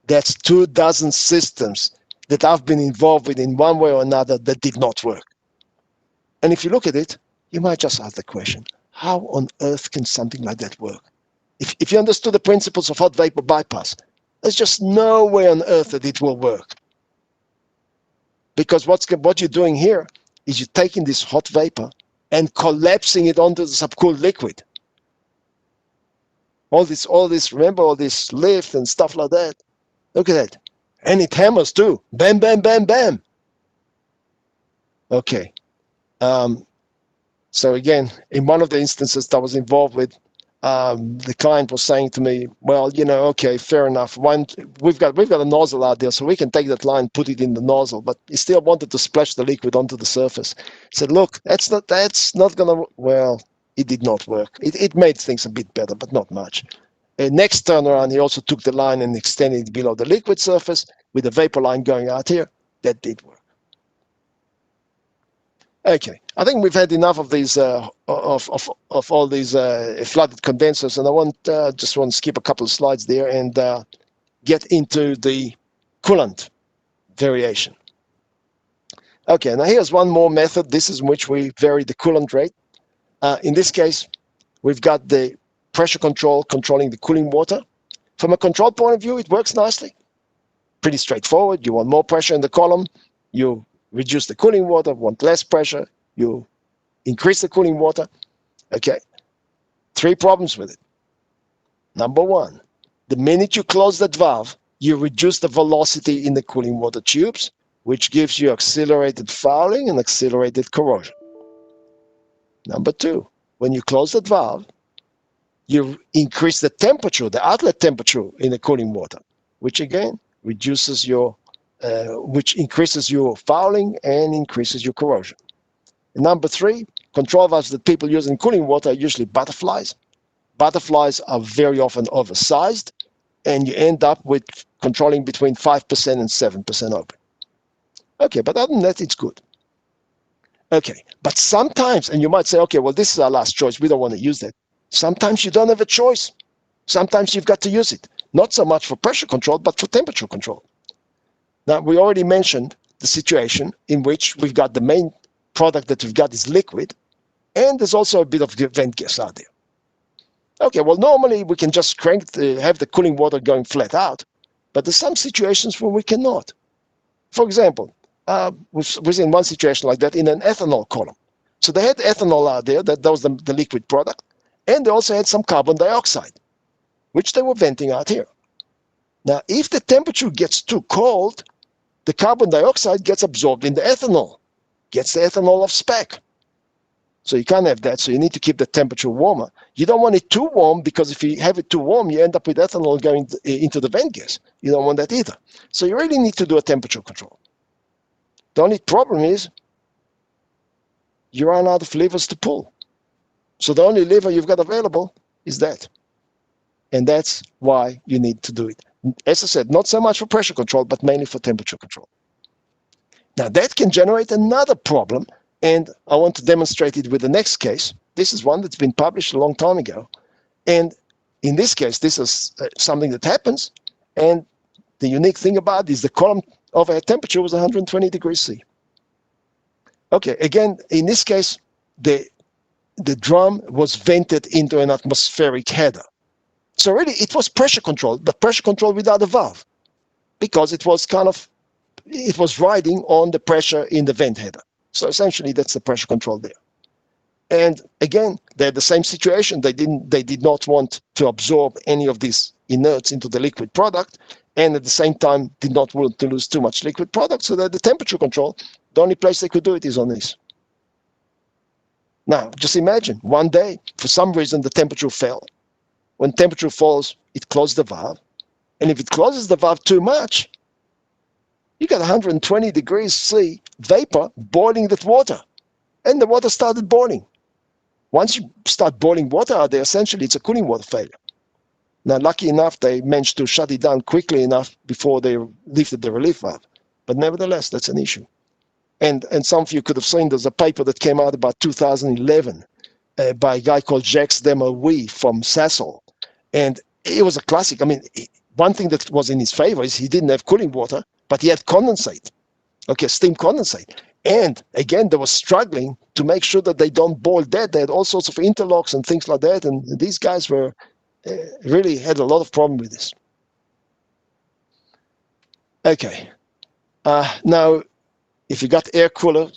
That's 24 systems that I've been involved with in one way or another that did not work. And if you look at it, you might just ask the question, how on earth can something like that work? If you understood the principles of hot vapor bypass, there's just no way on earth that it will work. Because what you're doing here is you're taking this hot vapor and collapsing it onto the subcooled liquid. All this, remember all this lift and stuff like that? Look at that. And it hammers too. Bam, bam, bam, bam. Okay. So again, in one of the instances that I was involved with, the client was saying to me, well, okay, fair enough. We've got a nozzle out there, so we can take that line, put it in the nozzle, but he still wanted to splash the liquid onto the surface. He said, look, that's not gonna, well, it did not work. It made things a bit better, but not much. Next turnaround, he also took the line and extended it below the liquid surface with the vapor line going out here. That did work. Okay, I think we've had enough of these of all these flooded condensers, and I just want to skip a couple of slides there and get into the coolant variation. Okay, now here's one more method. This is in which we vary the coolant rate. In this case, we've got the pressure control controlling the cooling water. From a control point of view, it works nicely. Pretty straightforward. You want more pressure in the column, you reduce the cooling water. Want less pressure, you increase the cooling water. Okay, 3 problems with it. Number 1, the minute you close that valve, you reduce the velocity in the cooling water tubes, which gives you accelerated fouling and accelerated corrosion. Number 2, when you close that valve, you increase the temperature, the outlet temperature in the cooling water, which again reduces which increases your fouling and increases your corrosion. And number 3, control valves that people use in cooling water are usually butterflies. Butterflies are very often oversized, and you end up with controlling between 5% and 7% open. Okay, but other than that, it's good. Okay, but sometimes, and you might say, okay, well, this is our last choice. We don't want to use that. Sometimes you don't have a choice. Sometimes you've got to use it. Not so much for pressure control, but for temperature control. Now, we already mentioned the situation in which we've got the main product that we've got is liquid, and there's also a bit of vent gas out there. Okay, well, normally we can just have the cooling water going flat out, but there's some situations where we cannot. For example, we've seen one situation like that in an ethanol column. So they had ethanol out there, that was the liquid product, and they also had some carbon dioxide, which they were venting out here. Now, if the temperature gets too cold, the carbon dioxide gets absorbed in the ethanol, gets the ethanol off spec. So you can't have that, so you need to keep the temperature warmer. You don't want it too warm, because if you have it too warm, you end up with ethanol going into the vent gas. You don't want that either. So you really need to do a temperature control. The only problem is you run out of levers to pull. So the only lever you've got available is that. And that's why you need to do it. As I said, not so much for pressure control, but mainly for temperature control. Now that can generate another problem, and I want to demonstrate it with the next case. This is one that's been published a long time ago. And in this case, this is something that happens, and the unique thing about it is the column overhead temperature was 120 degrees C. Okay, again, in this case, the drum was vented into an atmospheric header. So really, it was pressure controlled, but pressure controlled without a valve, because it was riding on the pressure in the vent header. So essentially, that's the pressure control there. And again, they had the same situation. They did not want to absorb any of these inerts into the liquid product, and at the same time did not want to lose too much liquid product. So that the temperature control, the only place they could do it is on this. Now, just imagine one day, for some reason, the temperature fell. When temperature falls, it closes the valve. And if it closes the valve too much, you got 120 degrees C vapor boiling that water. And the water started boiling. Once you start boiling water out there, essentially it's a cooling water failure. Now, lucky enough, they managed to shut it down quickly enough before they lifted the relief valve. But nevertheless, that's an issue. And some of you could have seen there's a paper that came out about 2011 by a guy called Jacques Demerui from Sassol. And it was a classic. I mean, one thing that was in his favor is he didn't have cooling water, but he had condensate, okay, steam condensate. And again, they were struggling to make sure that they don't boil dead. They had all sorts of interlocks and things like that. And these guys were really had a lot of problem with this. Okay. Now, if you got air cooler,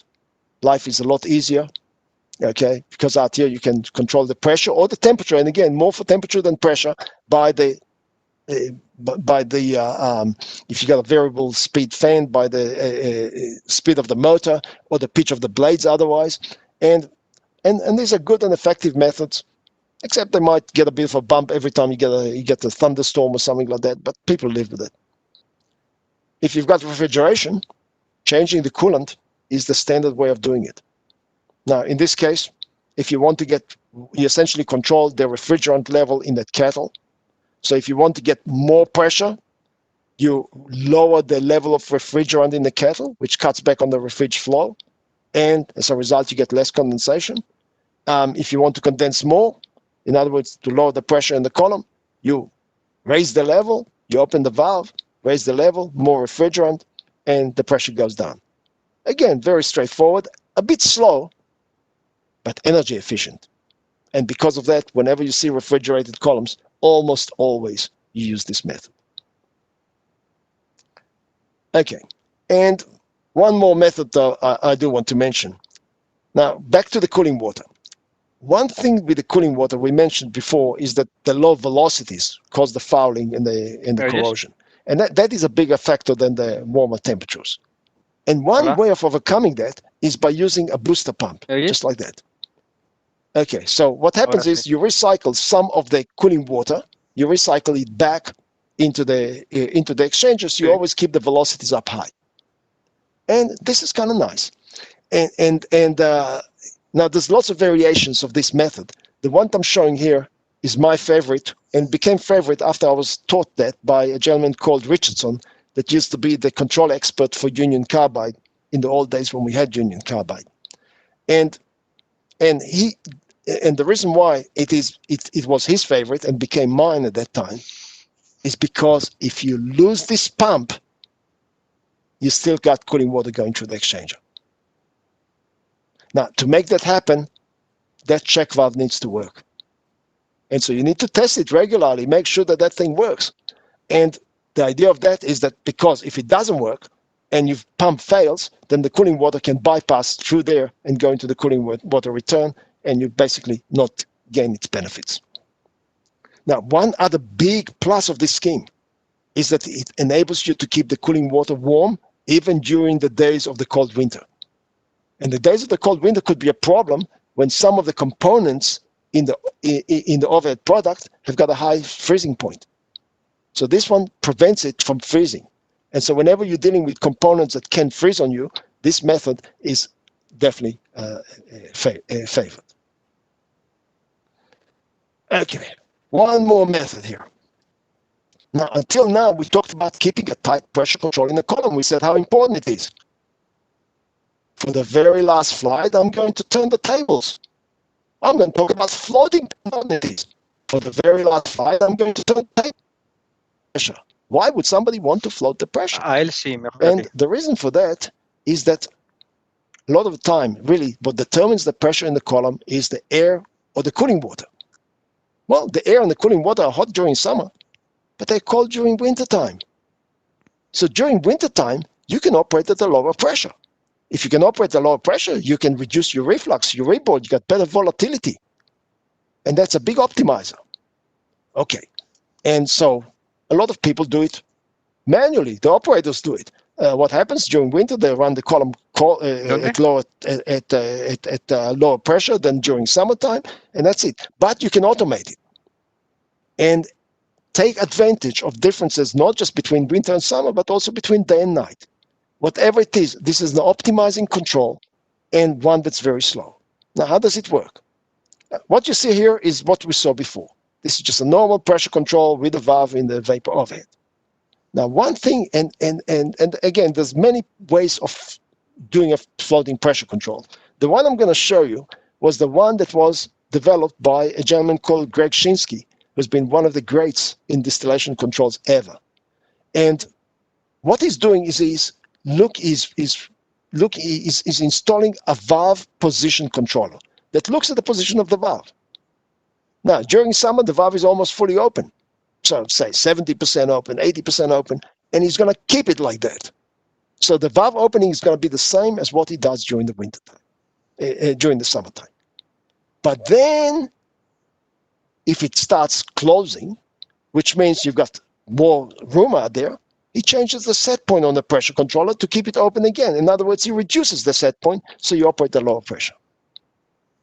life is a lot easier. Okay, because out here you can control the pressure or the temperature, and again, more for temperature than pressure by the if you got a variable speed fan, by the speed of the motor or the pitch of the blades otherwise. And these are good and effective methods, except they might get a bit of a bump every time you get a thunderstorm or something like that, but people live with it. If you've got refrigeration, changing the coolant is the standard way of doing it. Now, in this case, if you want to you essentially control the refrigerant level in that kettle. So if you want to get more pressure, you lower the level of refrigerant in the kettle, which cuts back on the refrigerant flow. And as a result, you get less condensation. If you want to condense more, in other words, to lower the pressure in the column, you raise the level, you open the valve, raise the level, more refrigerant, and the pressure goes down. Again, very straightforward, a bit slow, but energy efficient. And because of that, whenever you see refrigerated columns, almost always you use this method. Okay, and one more method though I do want to mention. Now, back to the cooling water. One thing with the cooling water we mentioned before is that the low velocities cause the fouling and the corrosion. And that is a bigger factor than the warmer temperatures. And one way of overcoming that is by using a booster pump, just like that. Okay, so what happens is you recycle some of the cooling water, you recycle it back into the exchangers. You always keep the velocities up high, and this is kind of nice. And now there's lots of variations of this method. The one I'm showing here is my favorite, and became favorite after I was taught that by a gentleman called Richardson, that used to be the control expert for Union Carbide in the old days when we had Union Carbide, and the reason why it was his favorite and became mine at that time is because if you lose this pump, you still got cooling water going through the exchanger. Now, to make that happen, that check valve needs to work. And so you need to test it regularly, make sure that that thing works. And the idea of that is that because if it doesn't work and your pump fails, then the cooling water can bypass through there and go into the cooling water return, and you basically not gain its benefits. Now, one other big plus of this scheme is that it enables you to keep the cooling water warm even during the days of the cold winter. And the days of the cold winter could be a problem when some of the components in the overhead product have got a high freezing point. So this one prevents it from freezing. And so whenever you're dealing with components that can freeze on you, this method is definitely favored. Okay, one more method here. Now, until now, we talked about keeping a tight pressure control in the column. We said how important it is. For the very last slide, I'm going to turn the tables. I'm going to talk about floating quantities. For the very last slide, I'm going to turn the table pressure. Why would somebody want to float the pressure? A él sí, mejor que a And ti. the reason for that is that a lot of the time, really, what determines the pressure in the column is the air or the cooling water. Well, the air and the cooling water are hot during summer, but they're cold during wintertime. So during wintertime, you can operate at a lower pressure. If you can operate at a lower pressure, you can reduce your reflux, your reboard, you got better volatility. And that's a big optimizer. Okay. And so a lot of people do it manually. The operators do it. What happens during winter? They run the column ¿Dónde? at lower pressure than during summertime, and that's it. But you can automate it and take advantage of differences not just between winter and summer, but also between day and night. Whatever it is, this is an optimizing control and one that's very slow. Now, how does it work? What you see here is what we saw before. This is just a normal pressure control with a valve in the vapor overhead. Now, one thing, and again, there's many ways of doing a floating pressure control. The one I'm going to show you was the one that was developed by a gentleman called Greg Shinsky, who's been one of the greats in distillation controls ever. And what he's doing is he's installing a valve position controller that looks at the position of the valve. Now, during summer, the valve is almost fully open. So say 70% open, 80% open, and he's going to keep it like that. So the valve opening is going to be the same as what he does during the winter time, during the summertime. But then if it starts closing, which means you've got more room out there, he changes the set point on the pressure controller to keep it open again. In other words, he reduces the set point so you operate at lower pressure.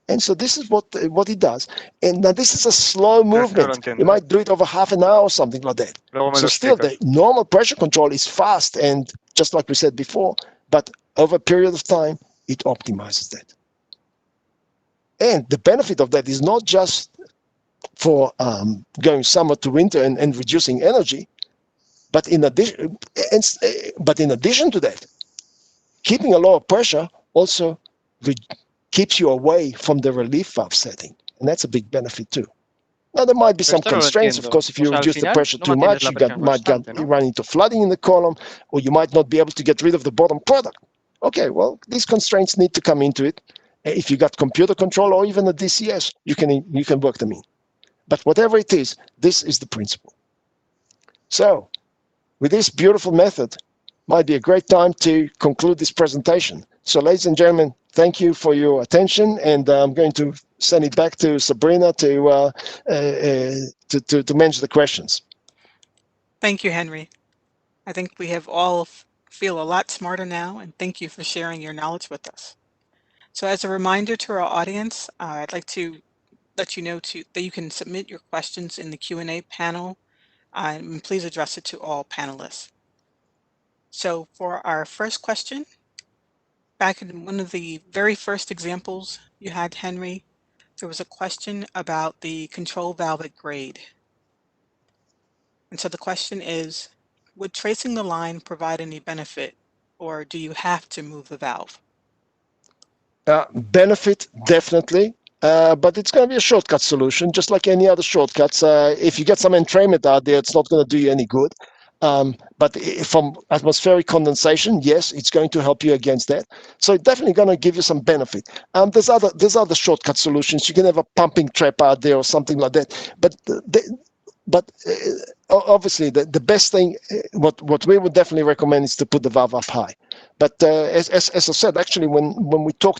And so this is what he does. And now this is a slow Pero es que no lo movement. entiendo. You might do it over half an hour or something like that. Luego me So lo still, explicas. the normal pressure control is fast and just like we said before, but over a period of time, it optimizes that. And the benefit of that is not just for going summer to winter and reducing energy, but in addition to that, keeping a lower pressure also keeps you away from the relief valve setting, and that's a big benefit too. Now there might be Pero some esto no lo constraints. Of entiendo. course, if O you sea, al reduce the final pressure no too mantienes much, la you presión might constante, ¿no? run into flooding in the column, or you might not be able to get rid of the bottom product. Okay, well, these constraints need to come into it. If you got computer control or even a DCS, you can work them in. But whatever it is, this is the principle. So, with this beautiful method, might be a great time to conclude this presentation. So, ladies and gentlemen, thank you for your attention, and I'm going to send it back to Sabrina to manage the questions. Thank you, Henry. I think we have all feel a lot smarter now, and thank you for sharing your knowledge with us. So as a reminder to our audience, I'd like to let you know that you can submit your questions in the Q&A panel, and please address it to all panelists. So for our first question, back in one of the very first examples you had, Henry, there was a question about the control valve at grade. And so the question is, would tracing the line provide any benefit, or do you have to move the valve? Benefit, definitely. But it's going to be a shortcut solution, just like any other shortcuts. If you get some entrainment out there, it's not going to do you any good. But from atmospheric condensation, yes, it's going to help you against that. So it's definitely going to give you some benefit. There's other shortcut solutions. You can have a pumping trap out there or something like that. But obviously, the best thing, what we would definitely recommend is to put the valve up high. But as I said, actually, when we talk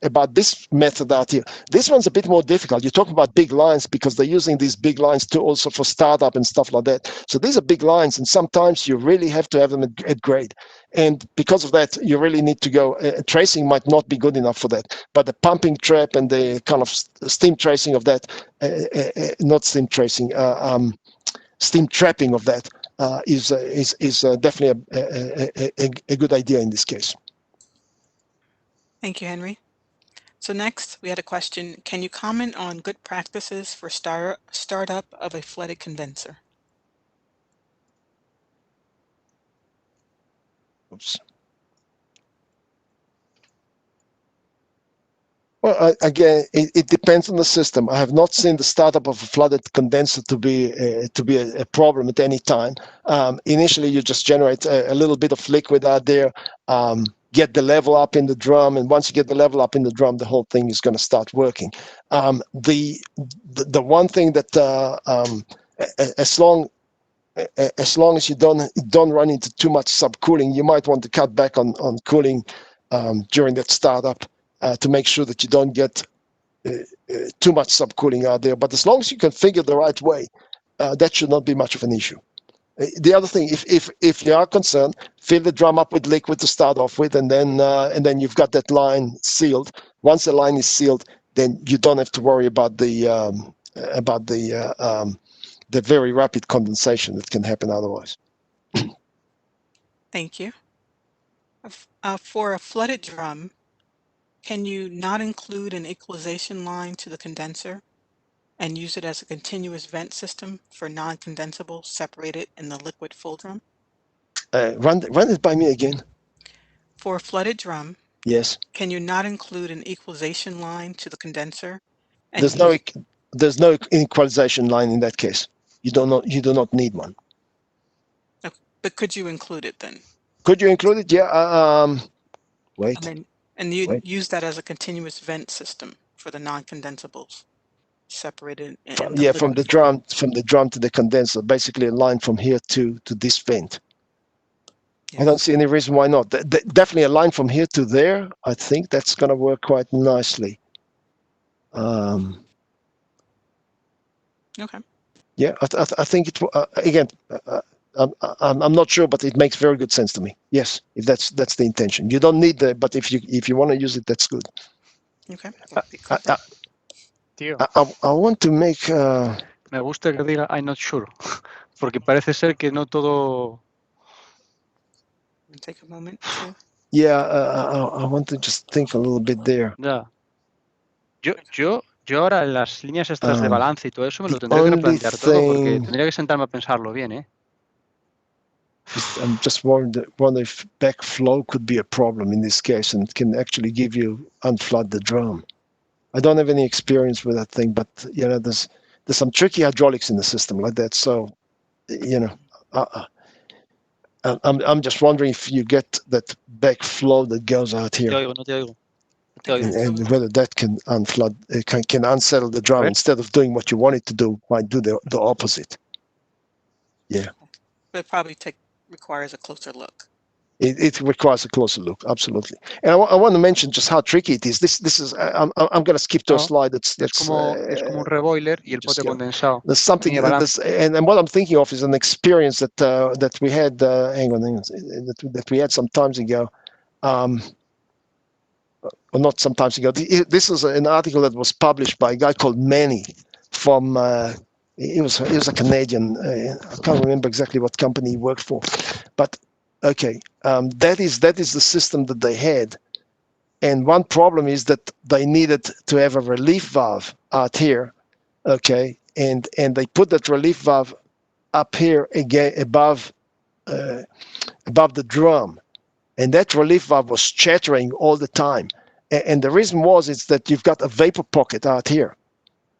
about this method out here, this one's a bit more difficult. You talk about big lines because they're using these big lines too, also for startup and stuff like that. So these are big lines, and sometimes you really have to have them at grade. And because of that, you really need to go. Tracing might not be good enough for that, but the pumping trap and the kind of steam tracing of that, not steam tracing, steam trapping of that is definitely a good idea in this case. Thank you, Henry. So next, we had a question, can you comment on good practices for startup of a flooded condenser? Oops. Well, again, it depends on the system. I have not seen the startup of a flooded condenser to be a problem at any time. Initially, you just generate a little bit of liquid out there, get the level up in the drum, and once you get the level up in the drum, the whole thing is going to start working. The one thing that as long as you don't run into too much subcooling, you might want to cut back on cooling during that startup to make sure that you don't get too much subcooling out there. But as long as you configure the right way, that should not be much of an issue. The other thing, if you are concerned, fill the drum up with liquid to start off with, and then you've got that line sealed. Once the line is sealed, then you don't have to worry about the very rapid condensation that can happen otherwise. Thank you. For a flooded drum, can you not include an equalization line to the condenser and use it as a continuous vent system for non-condensable separated in the liquid full drum? Run it by me again. For a flooded drum, Yes. can you not include an equalization line to the condenser and There's no equalization line in that case. You do not need one. okay, but could you include it then? Could you include it? Yeah. Wait. And you Wait. use that as a continuous vent system for the non-condensables separated in the Yeah, liquid full drum. from the drum to the condenser, basically a line from here to this vent. I Yes. don't see any reason why not. Definitely a line from here to there. I think that's going to work quite nicely. Okay. Yeah, I think it. Again, I'm not sure, but it makes very good sense to me. Yes, if that's the intention. You don't need the, but if you want to use it, that's good. Okay. We'll be covered. Tío, I want to make. me gusta que diga I'm not sure, porque parece ser que no todo... Take a moment to. Yeah, I want to just think a little bit there. Ya. Yo ahora en las líneas estas de Um, balance y todo eso me lo The tendría que only replantear todo porque thing tendría que sentarme a pensarlo bien, ¿eh? I'm just wonder if backflow could be a problem in this case, and it can actually give you unflood the drum. I don't have any experience with that thing, but you know, there's some tricky hydraulics in the system like that. So, you know, I'm just wondering if you get that backflow that goes out No te here, oigo, no te oigo. No te oigo. and whether that can unflood, can unsettle the A drum ver. instead of doing what you want it to do, might do the opposite. Yeah. But it probably requires a closer look. It requires a closer look, absolutely. And I want to mention just how tricky it is. This is I'm going to skip to a No, slide that's es como un reboiler y el just pote go. condensado. There's something Tenía balance. this, and what I'm thinking of is an experience that we had. Hang on, that we had some times ago. Well, not some times ago. This was an article that was published by a guy called Manny from. He was a Canadian. I can't remember exactly what company he worked for, but okay, that is the system that they had. And one problem is that they needed to have a relief valve out here, okay, and they put that relief valve up here again above the drum, and that relief valve was chattering all the time. And the reason was it's that you've got a vapor pocket out here,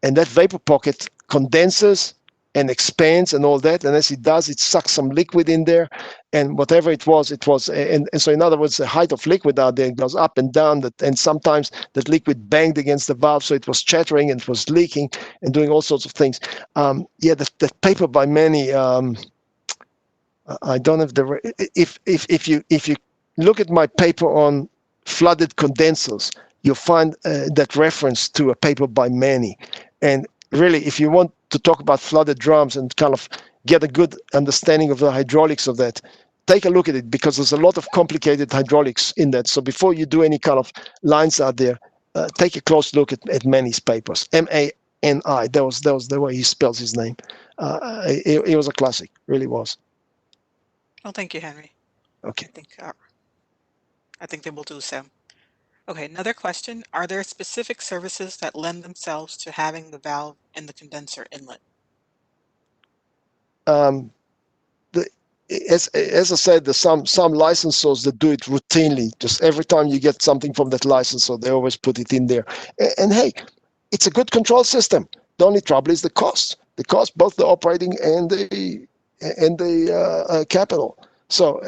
and that vapor pocket condenses and expands and all that, and as it does, it sucks some liquid in there, and whatever it was, and so in other words, the height of liquid out there goes up and down, and sometimes that liquid banged against the valve, so it was chattering and it was leaking and doing all sorts of things. Yeah, that paper by Manny, I don't have if you look at my paper on flooded condensers, you'll find that reference to a paper by Manny. And really, if you want to talk about flooded drums and kind of get a good understanding of the hydraulics of that, take a look at it, because there's a lot of complicated hydraulics in that. So before you do any kind of lines out there, take a close look at Manny's papers. Mani. That was the way he spells his name. It was a classic, really was. Well, thank you, Henry. Okay. I think they will do so. Okay, another question. Are there specific services that lend themselves to having the valve in the condenser inlet? as I said, there's some licensors that do it routinely. Just every time you get something from that licensor, they always put it in there. And hey, it's a good control system. The only trouble is the cost. The cost, both the operating and the capital. So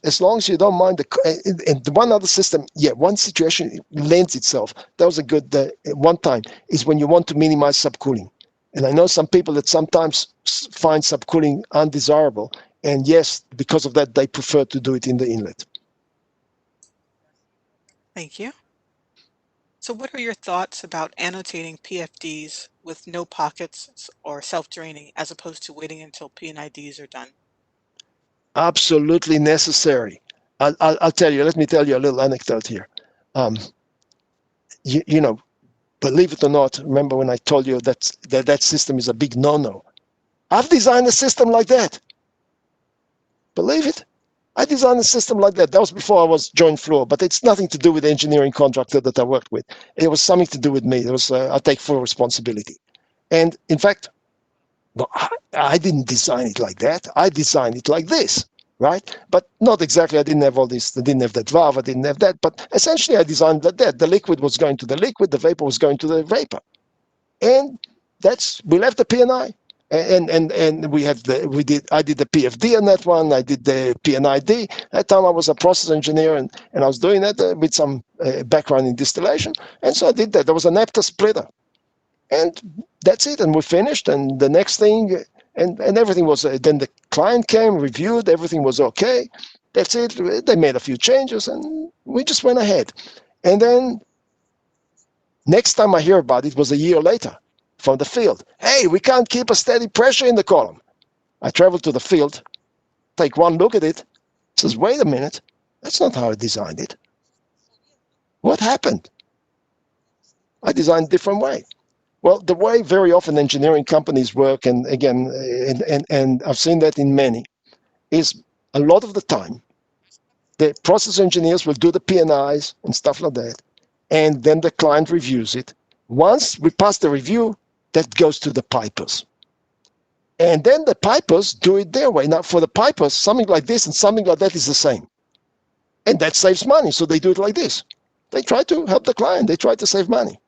as long as you don't mind and the one other system, yeah, one situation lends itself. That was a good one time is when you want to minimize subcooling. And I know some people that sometimes find subcooling undesirable. And yes, because of that, they prefer to do it in the inlet. Thank you. So what are your thoughts about annotating PFDs with no pockets or self-draining as opposed to waiting until P&IDs are done? Absolutely necessary. I'll tell you, let me tell you a little anecdote here. Um, you know, believe it or not, remember when I told you that system is a big no-no? I've designed a system like that. Believe it? I designed a system like that. That was before I was joined Fluor, but it's nothing to do with the engineering contractor that I worked with. It was something to do with me. It was I take full responsibility. And in fact, well, I didn't design it like that. I designed it like this, right? But not exactly. I didn't have all this. I didn't have that valve. I didn't have that. But essentially, I designed that. The liquid was going to the liquid. The vapor was going to the vapor. And we left the P&I. And I did the PFD on that one. I did the P&ID. At that time I was a process engineer and I was doing that with some background in distillation. And so I did that. There was an naphtha splitter. And that's it. And we finished. And the next thing, and everything was, then the client came, reviewed, everything was okay. That's it. They made a few changes and we just went ahead. And then next time I hear about it was a year later from the field. Hey, we can't keep a steady pressure in the column. I travel to the field, take one look at it, says, wait a minute, that's not how I designed it. What happened? I designed a different way. Well, the way very often engineering companies work, and again, and I've seen that in many, is a lot of the time, the process engineers will do the P&Is and stuff like that, and then the client reviews it. Once we pass the review, that goes to the pipers. And then the pipers do it their way. Now, for the pipers, something like this and something like that is the same. And that saves money, so they do it like this. They try to help the client. They try to save money.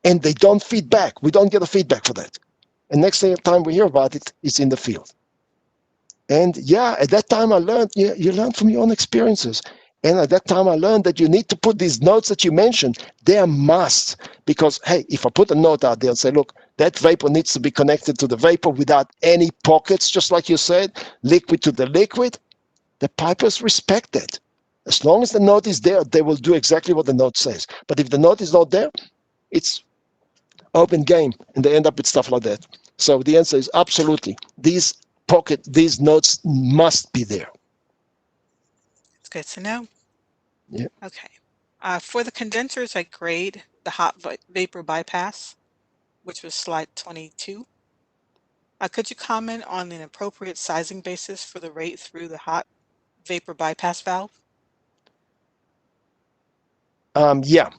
And they don't feed back. We don't get a feedback for that. And next time we hear about it, it's in the field. And yeah, at that time I learned, you learn from your own experiences. And at that time I learned that you need to put these notes that you mentioned, they're must. Because, hey, if I put a note out there and say, look, that vapor needs to be connected to the vapor without any pockets, just like you said, liquid to the liquid, the pipers respect that. As long as the note is there, they will do exactly what the note says. But if the note is not there, it's open game, and they end up with stuff like that. So the answer is absolutely. These notes must be there. It's good to know. Yeah. Okay. For the condensers at grade, the hot vapor bypass, which was slide 22, could you comment on an appropriate sizing basis for the rate through the hot vapor bypass valve? Yeah.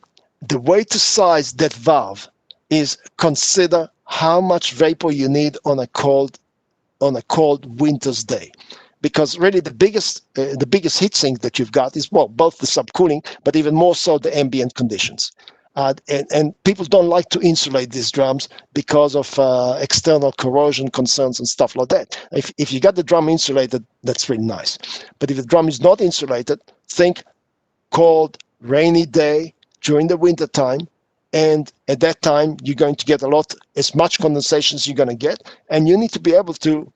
The way to size that valve is consider how much vapor you need on a cold winter's day, because really the biggest heat sink that you've got is both the subcooling, but even more so the ambient conditions. And people don't like to insulate these drums because of external corrosion concerns and stuff like that. If you got the drum insulated, that's really nice. But if the drum is not insulated, think cold, rainy day during the winter time. And at that time, you're going to get as much condensation as you're going to get. And you need to be able to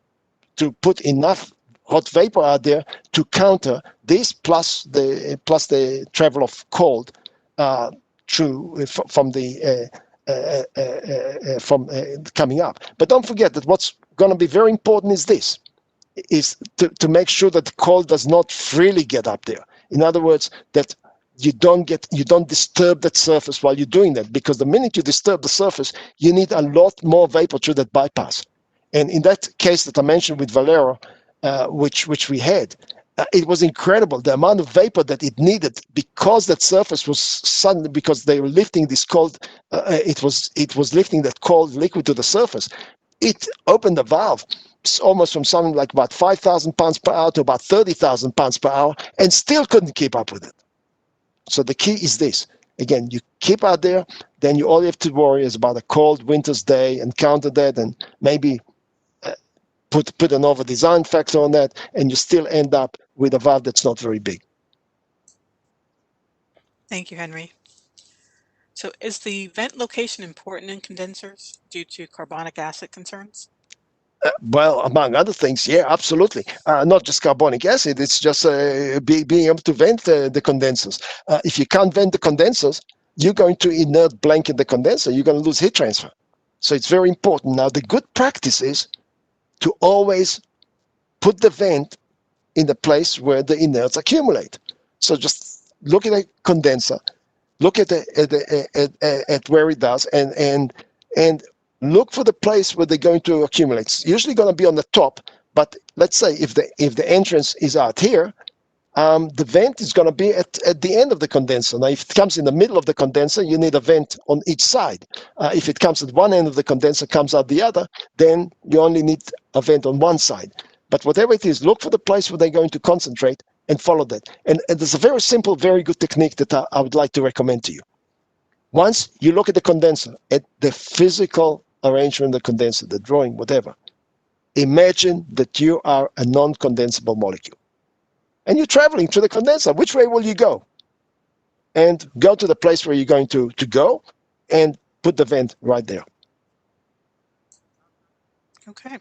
put enough hot vapor out there to counter this plus the travel of cold from coming up. But don't forget that what's going to be very important is to make sure that the cold does not freely get up there. In other words, that you don't disturb that surface while you're doing that, because the minute you disturb the surface, you need a lot more vapor through that bypass. And in that case that I mentioned with Valero, which we had, it was incredible the amount of vapor that it needed, because that surface was suddenly, because they were lifting this cold, it was lifting that cold liquid to the surface. it opened the valve almost from something like about 5,000 pounds per hour to about 30,000 pounds per hour, and still couldn't keep up with it. So the key is this. Again, you keep out there, then you all you have to worry is about a cold winter's day and counter that, and maybe put an over design factor on that, and you still end up with a valve that's not very big. Thank you, Henry. So is the vent location important in condensers due to carbonic acid concerns? Well, among other things, yeah, absolutely. Not just carbonic acid, it's just being able to vent the condensers. If you can't vent the condensers, you're going to inert blanket the condenser, you're going to lose heat transfer. So it's very important. Now, the good practice is to always put the vent in the place where the inerts accumulate. So just look at a condenser, look at at where it does, and look for the place where they're going to accumulate. It's usually going to be on the top, but let's say if the entrance is out here, the vent is going to be at the end of the condenser. Now, if it comes in the middle of the condenser, you need a vent on each side. If it comes at one end of the condenser, comes out the other, then you only need a vent on one side. But whatever it is, look for the place where they're going to concentrate and follow that. And there's a very simple, very good technique that I would like to recommend to you. Once you look at the condenser, at the physical arrangement of the condenser, the drawing, whatever, imagine that you are a non-condensable molecule and you're traveling through the condenser. Which way will you go? And go to the place where you're going to go and put the vent right there. Okay,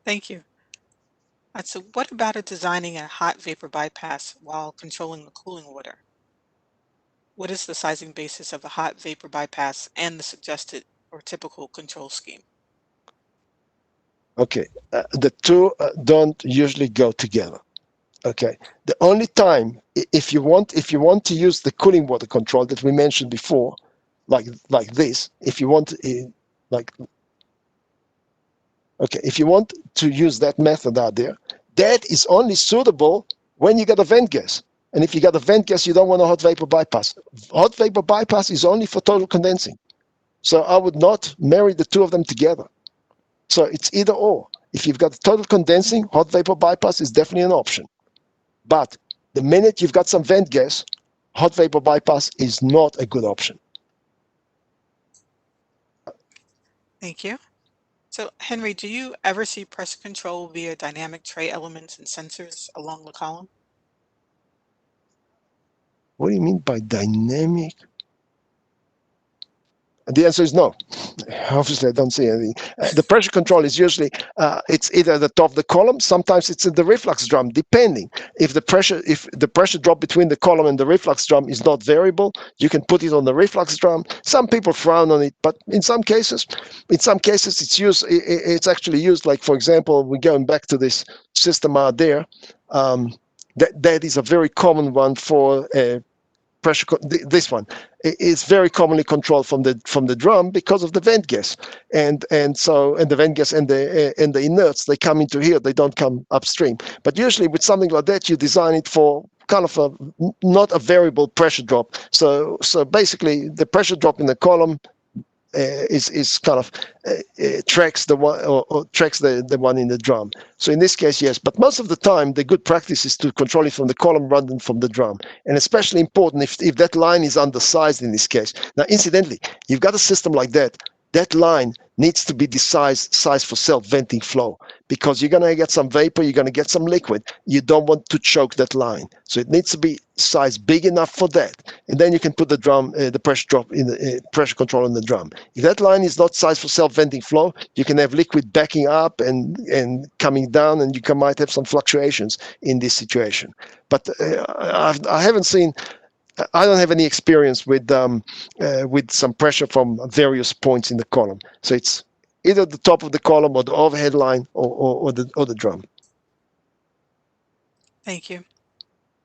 thank you. So what about designing a hot vapor bypass while controlling the cooling water? What is the sizing basis of a hot vapor bypass and the suggested or typical control scheme? Okay, the two don't usually go together. Okay, the only time if you want to use the cooling water control that we mentioned before, like this, if you want like okay, if you want to use that method out there, that is only suitable when you got a vent gas. And if you got a vent gas, you don't want a hot vapor bypass. Hot vapor bypass is only for total condensing. So I would not marry the two of them together. So it's either or. If you've got total condensing, hot vapor bypass is definitely an option. But the minute you've got some vent gas, hot vapor bypass is not a good option. Thank you. So Henry, do you ever see pressure control via dynamic tray elements and sensors along the column? What do you mean by dynamic? The answer is no. Obviously, I don't see anything. The pressure control is usually it's either at the top of the column. Sometimes it's in the reflux drum, depending. If the pressure drop between the column and the reflux drum is not variable, you can put it on the reflux drum. Some people frown on it, but in some cases, it's actually used. Like for example, we're going back to this system out there. That is a very common one for pressure. This one is very commonly controlled from the drum because of the vent gas, and the vent gas and the inerts, they come into here, they don't come upstream. But usually with something like that, you design it for kind of not a variable pressure drop. So basically the pressure drop in the column is kind of tracks the one or tracks the one in the drum. So in this case, yes, but most of the time the good practice is to control it from the column rather than from the drum, and especially important if that line is undersized in this case. Now, incidentally, you've got a system like that. That line needs to be sized for self-venting flow, because you're going to get some vapor, you're going to get some liquid. You don't want to choke that line. So it needs to be sized big enough for that. And then you can put the drum, the pressure drop in the pressure control in the drum. If that line is not sized for self-venting flow, you can have liquid backing up and coming down, and you might have some fluctuations in this situation. But I haven't seen, I don't have any experience with some pressure from various points in the column. So it's either the top of the column or the overhead line or the drum. Thank you.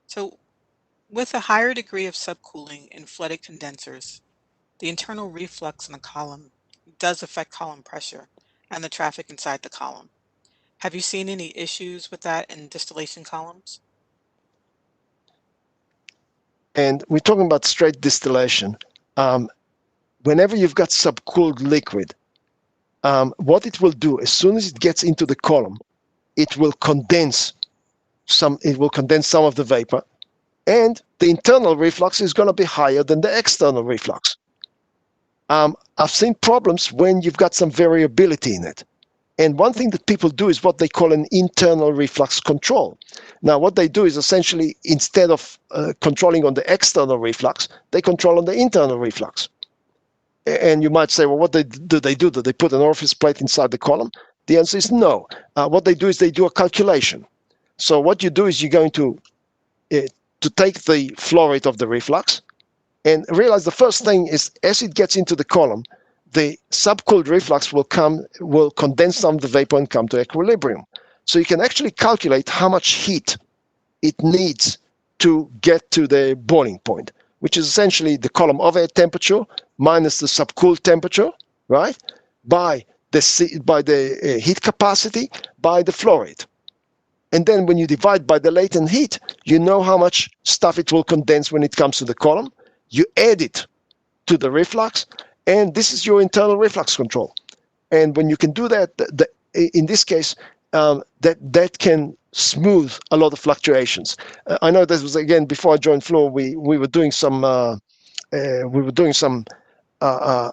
So with a higher degree of subcooling in flooded condensers, the internal reflux in the column does affect column pressure and the traffic inside the column. Have you seen any issues with that in distillation columns? And we're talking about straight distillation. Whenever you've got subcooled liquid, what it will do as soon as it gets into the column, it will condense some of the vapor, and the internal reflux is going to be higher than the external reflux. I've seen problems when you've got some variability in it. And one thing that people do is what they call an internal reflux control. Now, what they do is essentially, instead of controlling on the external reflux, they control on the internal reflux. And you might say, well, what do they do? Do they put an orifice plate inside the column? The answer is no. What they do is they do a calculation. So what you do is you're going to take the flow rate of the reflux and realize the first thing is, as it gets into the column, the subcooled reflux will condense some of the vapor and come to equilibrium. So you can actually calculate how much heat it needs to get to the boiling point, which is essentially the column overhead temperature minus the subcooled temperature, right? By the heat capacity, by the flow rate. And then when you divide by the latent heat, you know how much stuff it will condense when it comes to the column. You add it to the reflux, and this is your internal reflux control. And when you can do that, in this case, that can smooth a lot of fluctuations. I know this was, again, before I joined Fluor, we were doing some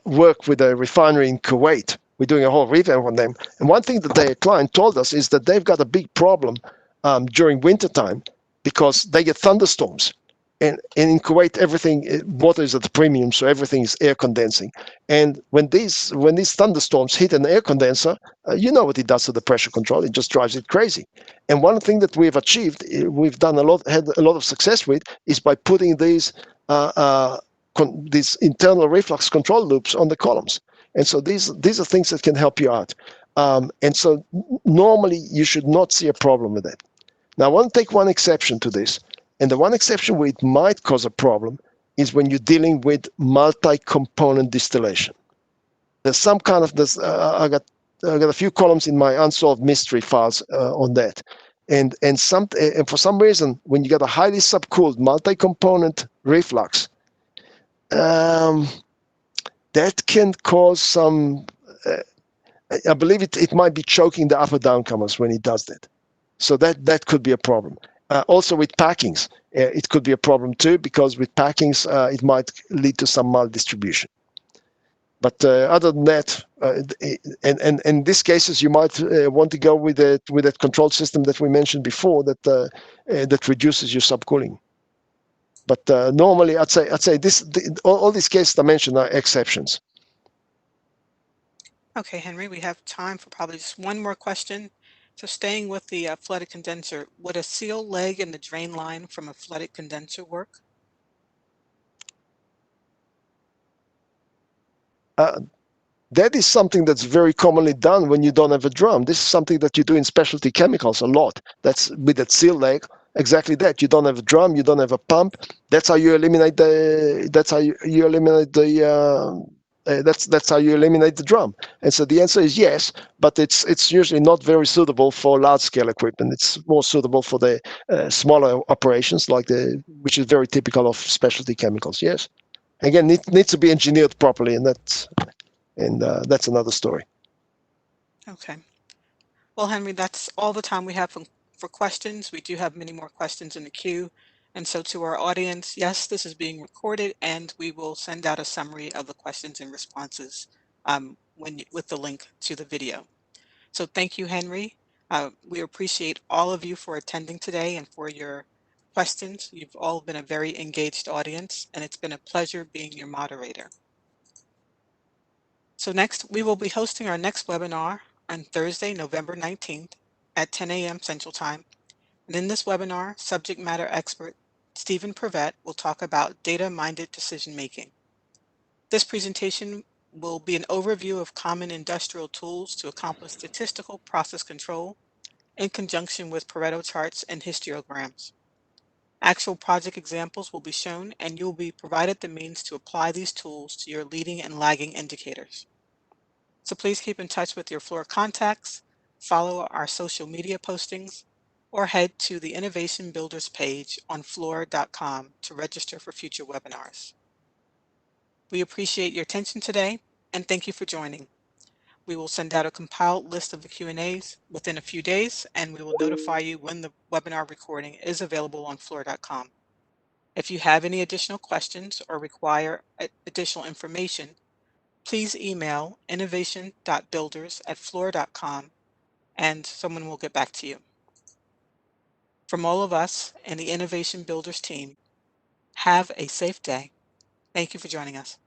work with a refinery in Kuwait. We're doing a whole revamp on them. And one thing that their client told us is that they've got a big problem during wintertime because they get thunderstorms. And in Kuwait, water is at the premium, so everything is air condensing. And when these thunderstorms hit an air condenser, you know what it does to the pressure control. It just drives it crazy. And one thing that we've achieved, had a lot of success with, is by putting these internal reflux control loops on the columns. And so these are things that can help you out. And so normally you should not see a problem with that. Now I want to take one exception to this. And the one exception where it might cause a problem is when you're dealing with multi-component distillation. There's some kind of this. I got a few columns in my unsolved mystery files on that, and for some reason, when you get a highly subcooled multi-component reflux, that can cause some. I believe it might be choking the upper downcomers when it does that. So that could be a problem. Also with packings, it could be a problem too, because with packings, it might lead to some maldistribution. But other than that, and in these cases, you might want to go with that control system that we mentioned before that reduces your subcooling. But normally, I'd say all these cases I mentioned are exceptions. Okay, Henry, we have time for probably just one more question. So staying with the flooded condenser, would a seal leg in the drain line from a flooded condenser work? That is something that's very commonly done when you don't have a drum. This is something that you do in specialty chemicals a lot. That's with that seal leg. Exactly that. You don't have a drum. You don't have a pump. That's how you eliminate the. That's how you eliminate the. That's how you eliminate the drum. And so the answer is yes, but it's usually not very suitable for large scale equipment. It's more suitable for the smaller operations, which is very typical of specialty chemicals. Yes. Again, it needs to be engineered properly, and that's another story. Okay. Well, Henry, that's all the time we have for questions. We do have many more questions in the queue. And so to our audience, yes, this is being recorded, and we will send out a summary of the questions and responses with the link to the video. So thank you, Henry. We appreciate all of you for attending today and for your questions. You've all been a very engaged audience, and it's been a pleasure being your moderator. So next, we will be hosting our next webinar on Thursday, November 19th at 10 a.m. Central Time. And in this webinar, subject matter expert Stephen Prevett will talk about data-minded decision-making. This presentation will be an overview of common industrial tools to accomplish statistical process control in conjunction with Pareto charts and histograms. Actual project examples will be shown, and you will be provided the means to apply these tools to your leading and lagging indicators. So please keep in touch with your Fluor contacts, follow our social media postings, or head to the Innovation Builders page on fluor.com to register for future webinars. We appreciate your attention today, and thank you for joining. We will send out a compiled list of the Q&As within a few days, and we will notify you when the webinar recording is available on Fluor.com. If you have any additional questions or require additional information, please email innovation.builders@fluor.com and someone will get back to you. From all of us and the Innovation Builders team, have a safe day. Thank you for joining us.